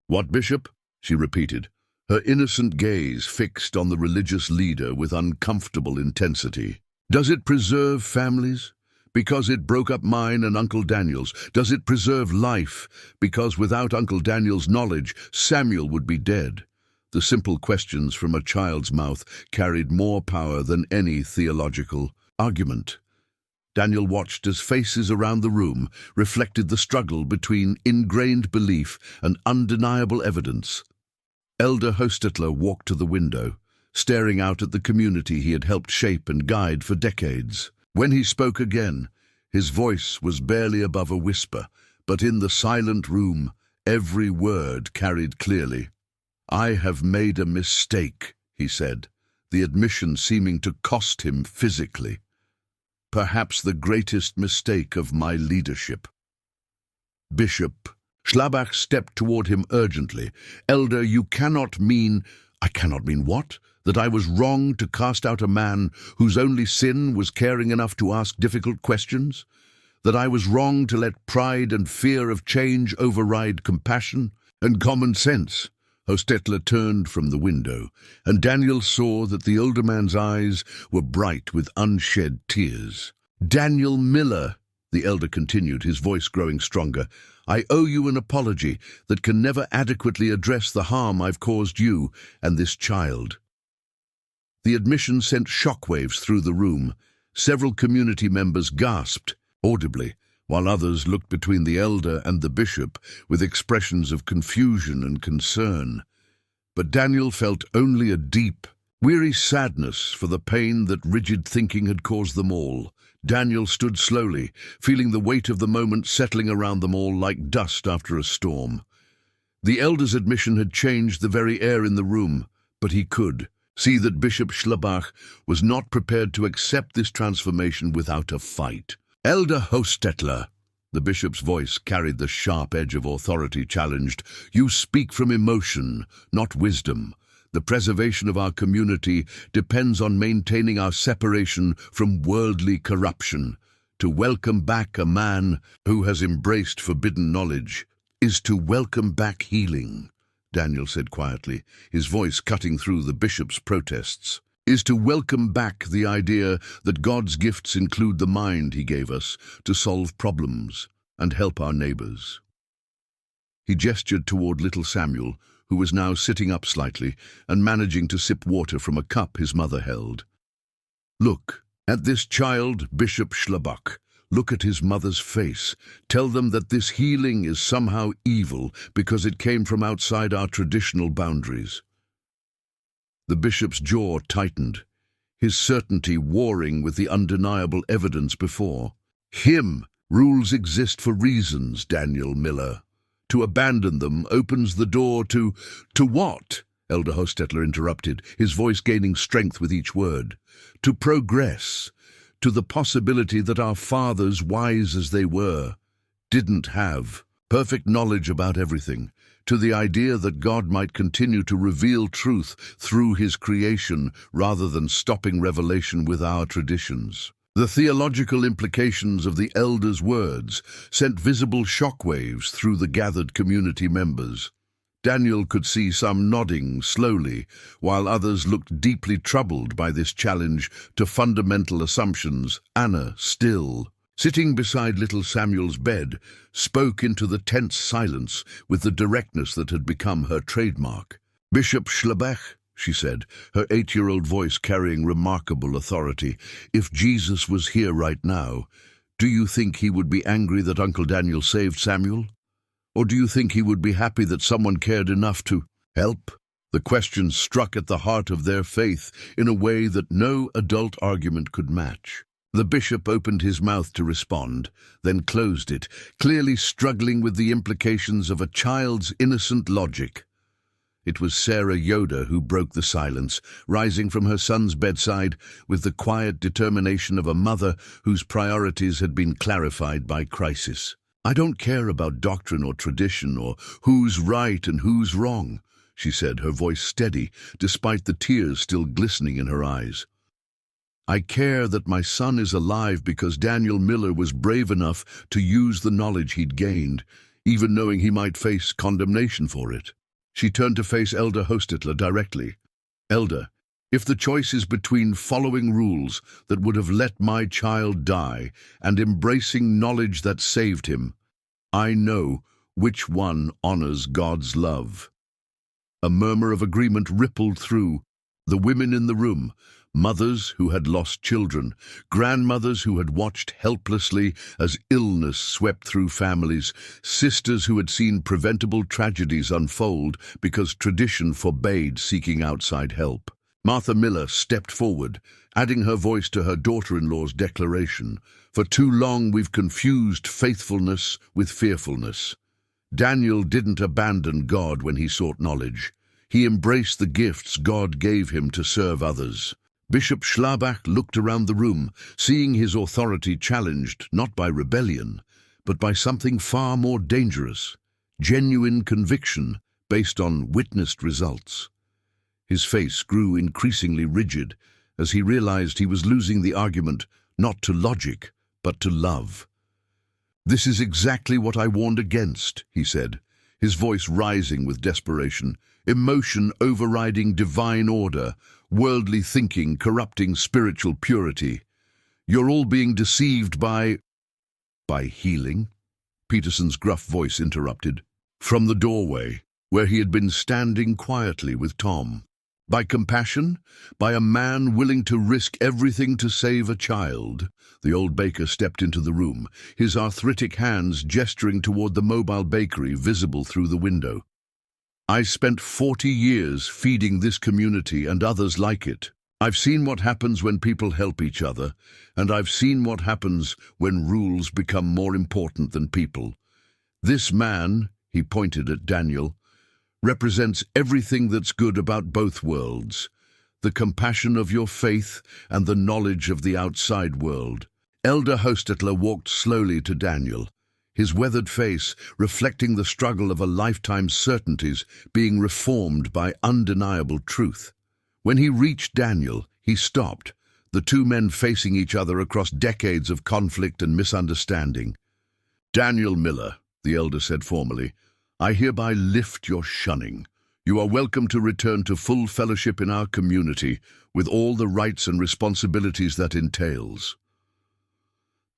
What, Bishop? She repeated, her innocent gaze fixed on the religious leader with uncomfortable intensity. Does it preserve families? Because it broke up mine and Uncle Daniel's. Does it preserve life? Because without Uncle Daniel's knowledge, Samuel would be dead. The simple questions from a child's mouth carried more power than any theological argument. Daniel watched as faces around the room reflected the struggle between ingrained belief and undeniable evidence. Elder Hostetler walked to the window, staring out at the community he had helped shape and guide for decades. When he spoke again, his voice was barely above a whisper, but in the silent room, every word carried clearly. "I have made a mistake," he said, the admission seeming to cost him physically. "Perhaps the greatest mistake of my leadership." Bishop Schlabach stepped toward him urgently. "Elder, you cannot mean—" "I cannot mean what? That I was wrong to cast out a man whose only sin was caring enough to ask difficult questions? That I was wrong to let pride and fear of change override compassion and common sense?" Hostetler turned from the window, and Daniel saw that the older man's eyes were bright with unshed tears. "Daniel Miller," the elder continued, his voice growing stronger, "I owe you an apology that can never adequately address the harm I've caused you and this child." The admission sent shockwaves through the room. Several community members gasped audibly, while others looked between the elder and the bishop with expressions of confusion and concern. But Daniel felt only a deep, weary sadness for the pain that rigid thinking had caused them all. Daniel stood slowly, feeling the weight of the moment settling around them all like dust after a storm. The elder's admission had changed the very air in the room, but he could see that Bishop Schlabach was not prepared to accept this transformation without a fight. "Elder Hostetler," the bishop's voice carried the sharp edge of authority, challenged, "you speak from emotion, not wisdom. The preservation of our community depends on maintaining our separation from worldly corruption. To welcome back a man who has embraced forbidden knowledge is to welcome back healing," Daniel said quietly, his voice cutting through the bishop's protests. "Is to welcome back the idea that God's gifts include the mind he gave us to solve problems and help our neighbors." He gestured toward little Samuel, who was now sitting up slightly and managing to sip water from a cup his mother held. "Look at this child, Bishop Schlabach. Look at his mother's face. Tell them that this healing is somehow evil because it came from outside our traditional boundaries." The bishop's jaw tightened, his certainty warring with the undeniable evidence before. Rules exist for reasons, Daniel Miller. To abandon them opens the door to— "To what?" Elder Hostetler interrupted, his voice gaining strength with each word. "To progress, to the possibility that our fathers, wise as they were, didn't have perfect knowledge about everything, to the idea that God might continue to reveal truth through his creation rather than stopping revelation with our traditions." The theological implications of the elder's words sent visible shockwaves through the gathered community members. Daniel could see some nodding slowly, while others looked deeply troubled by this challenge to fundamental assumptions. Anna, still sitting beside little Samuel's bed, spoke into the tense silence with the directness that had become her trademark. "Bishop Schlabach," she said, her 8-year-old voice carrying remarkable authority, "if Jesus was here right now, do you think he would be angry that Uncle Daniel saved Samuel? Or do you think he would be happy that someone cared enough to help?" The question struck at the heart of their faith in a way that no adult argument could match. The bishop opened his mouth to respond, then closed it, clearly struggling with the implications of a child's innocent logic. It was Sarah Yoder who broke the silence, rising from her son's bedside with the quiet determination of a mother whose priorities had been clarified by crisis. "I don't care about doctrine or tradition or who's right and who's wrong," she said, her voice steady, despite the tears still glistening in her eyes. "I care that my son is alive because Daniel Miller was brave enough to use the knowledge he'd gained, even knowing he might face condemnation for it." She turned to face Elder Hostetler directly. "Elder, if the choice is between following rules that would have let my child die and embracing knowledge that saved him, I know which one honors God's love." A murmur of agreement rippled through the women in the room, mothers who had lost children, grandmothers who had watched helplessly as illness swept through families, sisters who had seen preventable tragedies unfold because tradition forbade seeking outside help. Martha Miller stepped forward, adding her voice to her daughter-in-law's declaration. "For too long we've confused faithfulness with fearfulness. Daniel didn't abandon God when he sought knowledge. He embraced the gifts God gave him to serve others." Bishop Schlabach looked around the room, seeing his authority challenged not by rebellion, but by something far more dangerous, genuine conviction based on witnessed results. His face grew increasingly rigid as he realized he was losing the argument not to logic, but to love. "This is exactly what I warned against," he said, his voice rising with desperation. "Emotion overriding divine order, worldly thinking corrupting spiritual purity. You're all being deceived by healing?" Peterson's gruff voice interrupted. From the doorway, where he had been standing quietly with Tom. "By compassion? By a man willing to risk everything to save a child?" The old baker stepped into the room, his arthritic hands gesturing toward the mobile bakery visible through the window. "I spent 40 years feeding this community and others like it. I've seen what happens when people help each other, and I've seen what happens when rules become more important than people. This man," he pointed at Daniel, "represents everything that's good about both worlds, the compassion of your faith and the knowledge of the outside world." Elder Hostetler walked slowly to Daniel, his weathered face reflecting the struggle of a lifetime's certainties being reformed by undeniable truth. When he reached Daniel, he stopped, the two men facing each other across decades of conflict and misunderstanding. "Daniel Miller," the elder said formally, "I hereby lift your shunning. You are welcome to return to full fellowship in our community, with all the rights and responsibilities that entails."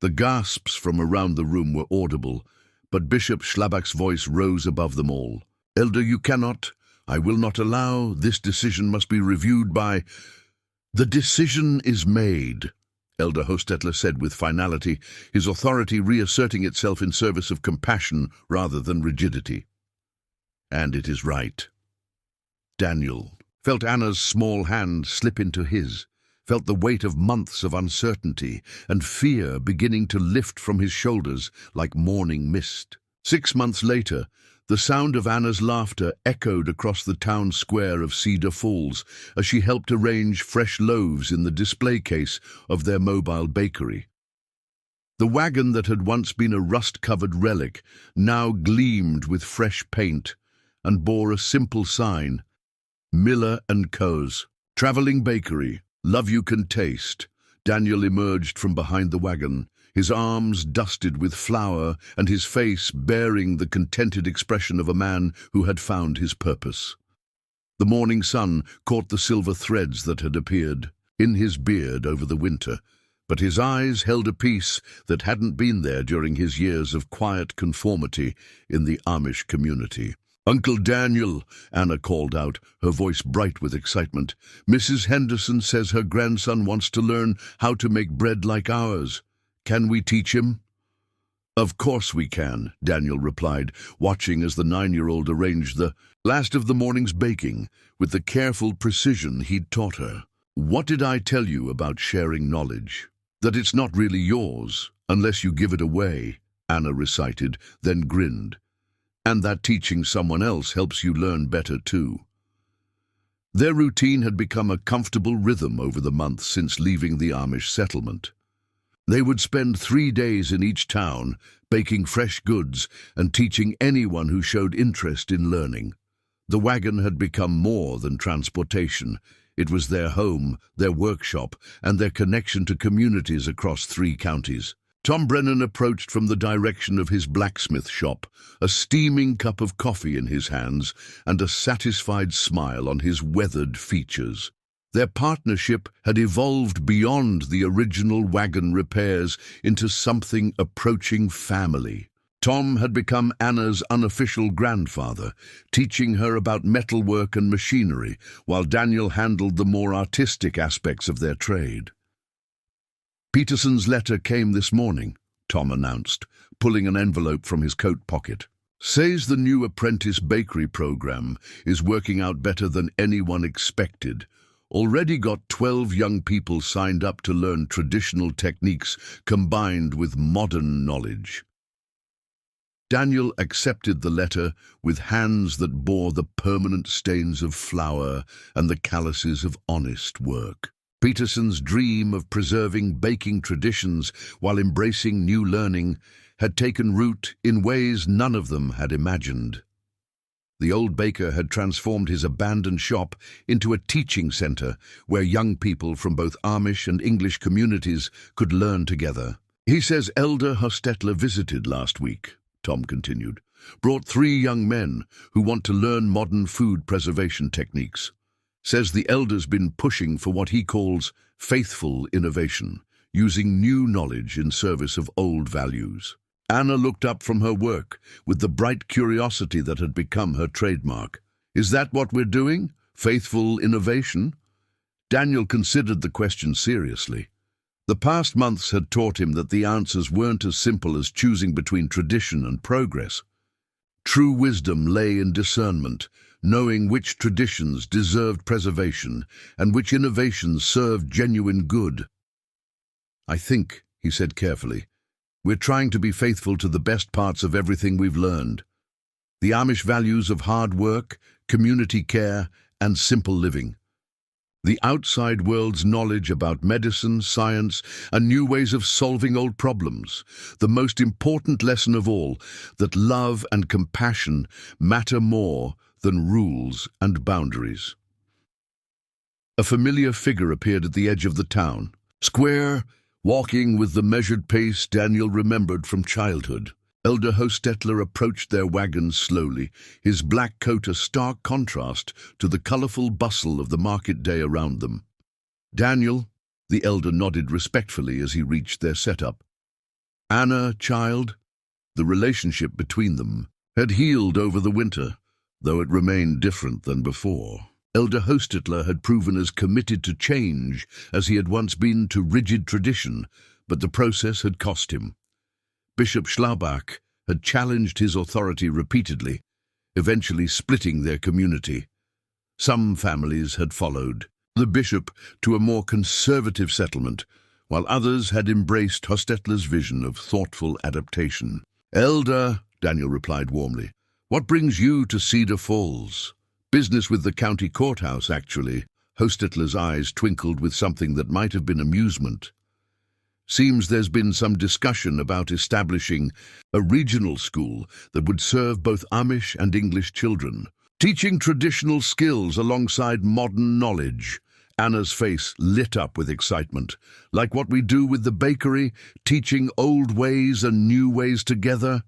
The gasps from around the room were audible, but Bishop Schlabach's voice rose above them all. "Elder, you cannot, I will not allow, this decision must be reviewed by—" "The decision is made," Elder Hostetler said with finality, his authority reasserting itself in service of compassion rather than rigidity. "And it is right." Daniel felt Anna's small hand slip into his, felt the weight of months of uncertainty and fear beginning to lift from his shoulders like morning mist. 6 months later, the sound of Anna's laughter echoed across the town square of Cedar Falls as she helped arrange fresh loaves in the display case of their mobile bakery. The wagon that had once been a rust-covered relic now gleamed with fresh paint and bore a simple sign, "Miller & Co.'s Traveling Bakery. Love you can taste." Daniel emerged from behind the wagon, his arms dusted with flour and his face bearing the contented expression of a man who had found his purpose. The morning sun caught the silver threads that had appeared in his beard over the winter, but his eyes held a peace that hadn't been there during his years of quiet conformity in the Amish community. "Uncle Daniel," Anna called out, her voice bright with excitement. "Mrs. Henderson says her grandson wants to learn how to make bread like ours. Can we teach him?" "Of course we can," Daniel replied, watching as the 9-year-old arranged the last of the morning's baking with the careful precision he'd taught her. "What did I tell you about sharing knowledge? That it's not really yours, unless you give it away, Anna recited, then grinned. And that teaching someone else helps you learn better too. Their routine had become a comfortable rhythm over the months since leaving the Amish settlement. They would spend 3 days in each town, baking fresh goods and teaching anyone who showed interest in learning. The wagon had become more than transportation. It was their home, their workshop, and their connection to communities across 3 counties. Tom Brennan approached from the direction of his blacksmith shop, a steaming cup of coffee in his hands and a satisfied smile on his weathered features. Their partnership had evolved beyond the original wagon repairs into something approaching family. Tom had become Anna's unofficial grandfather, teaching her about metalwork and machinery, while Daniel handled the more artistic aspects of their trade. "Peterson's letter came this morning," Tom announced, pulling an envelope from his coat pocket. "Says the new apprentice bakery program is working out better than anyone expected. Already got 12 young people signed up to learn traditional techniques combined with modern knowledge." Daniel accepted the letter with hands that bore the permanent stains of flour and the calluses of honest work. Peterson's dream of preserving baking traditions while embracing new learning had taken root in ways none of them had imagined. The old baker had transformed his abandoned shop into a teaching center where young people from both Amish and English communities could learn together. "He says Elder Hostetler visited last week," Tom continued. "Brought 3 young men who want to learn modern food preservation techniques. Says the elder's been pushing for what he calls faithful innovation, using new knowledge in service of old values." Anna looked up from her work with the bright curiosity that had become her trademark. "Is that what we're doing? Faithful innovation?" Daniel considered the question seriously. The past months had taught him that the answers weren't as simple as choosing between tradition and progress. True wisdom lay in discernment, knowing which traditions deserved preservation and which innovations served genuine good. "I think," he said carefully, "we're trying to be faithful to the best parts of everything we've learned. The Amish values of hard work, community care, and simple living. The outside world's knowledge about medicine, science, and new ways of solving old problems. The most important lesson of all, that love and compassion matter more than rules and boundaries." A familiar figure appeared at the edge of the town. Square, walking with the measured pace Daniel remembered from childhood. Elder Hostetler approached their wagon slowly, his black coat a stark contrast to the colorful bustle of the market day around them. "Daniel," the elder nodded respectfully as he reached their setup. "Anna, child?" The relationship between them had healed over the winter, though it remained different than before. Elder Hostetler had proven as committed to change as he had once been to rigid tradition, but the process had cost him. Bishop Schlaubach had challenged his authority repeatedly, eventually splitting their community. Some families had followed the bishop to a more conservative settlement, while others had embraced Hostetler's vision of thoughtful adaptation. "Elder," Daniel replied warmly, "what brings you to Cedar Falls?" "Business with the county courthouse, actually." Hostetler's eyes twinkled with something that might have been amusement. "Seems there's been some discussion about establishing a regional school that would serve both Amish and English children, teaching traditional skills alongside modern knowledge." Anna's face lit up with excitement. "Like what we do with the bakery, teaching old ways and new ways together?"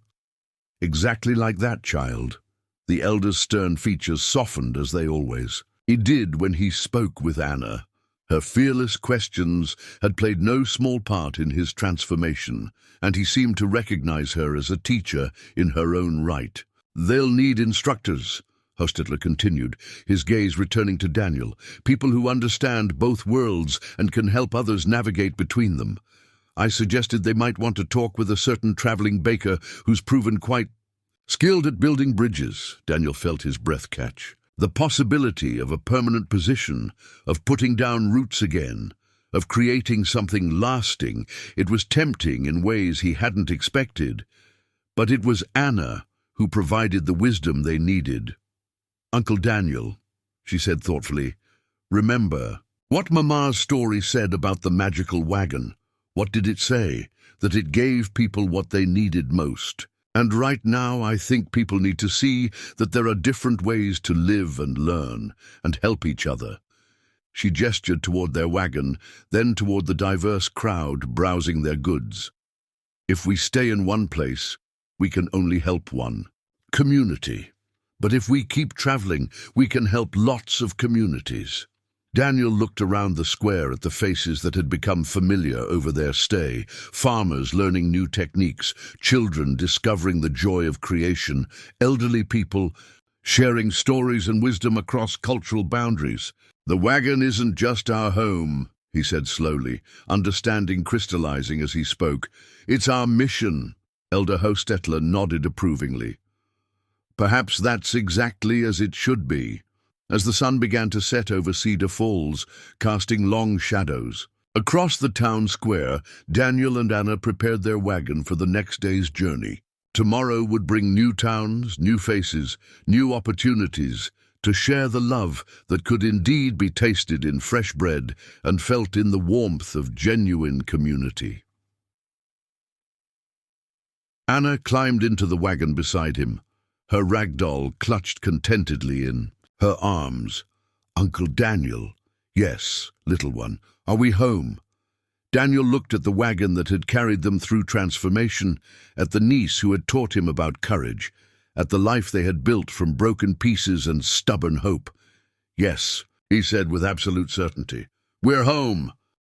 "Exactly like that, child." The elder's stern features softened as they always did when he spoke with Anna. Her fearless questions had played no small part in his transformation, and he seemed to recognize her as a teacher in her own right. "They'll need instructors," Hostetler continued, his gaze returning to Daniel, "people who understand both worlds and can help others navigate between them. I suggested they might want to talk with a certain traveling baker who's proven quite skilled at building bridges." Daniel felt his breath catch. The possibility of a permanent position, of putting down roots again, of creating something lasting. It was tempting in ways he hadn't expected, but it was Anna who provided the wisdom they needed. "Uncle Daniel," she said thoughtfully, "remember what Mama's story said about the magical wagon. What did it say? That it gave people what they needed most. And right now I think people need to see that there are different ways to live and learn and help each other." She gestured toward their wagon, then toward the diverse crowd browsing their goods. "If we stay in one place, we can only help one community. But if we keep traveling, we can help lots of communities." Daniel looked around the square at the faces that had become familiar over their stay, farmers learning new techniques, children discovering the joy of creation, elderly people sharing stories and wisdom across cultural boundaries. "The wagon isn't just our home," he said slowly, understanding crystallizing as he spoke. "It's our mission." Elder Hostetler nodded approvingly. "Perhaps that's exactly as it should be." As the sun began to set over Cedar Falls, casting long shadows, across the town square, Daniel and Anna prepared their wagon for the next day's journey. Tomorrow would bring new towns, new faces, new opportunities to share the love that could indeed be tasted in fresh bread and felt in the warmth of genuine community. Anna climbed into the wagon beside him, her rag doll clutched contentedly in her arms. "Uncle Daniel." "Yes, little one. Are we home?" Daniel looked at the wagon that had carried them through transformation, at the niece who had taught him about courage, at the life they had built from broken pieces and stubborn hope. "Yes," he said with absolute certainty. "We're home."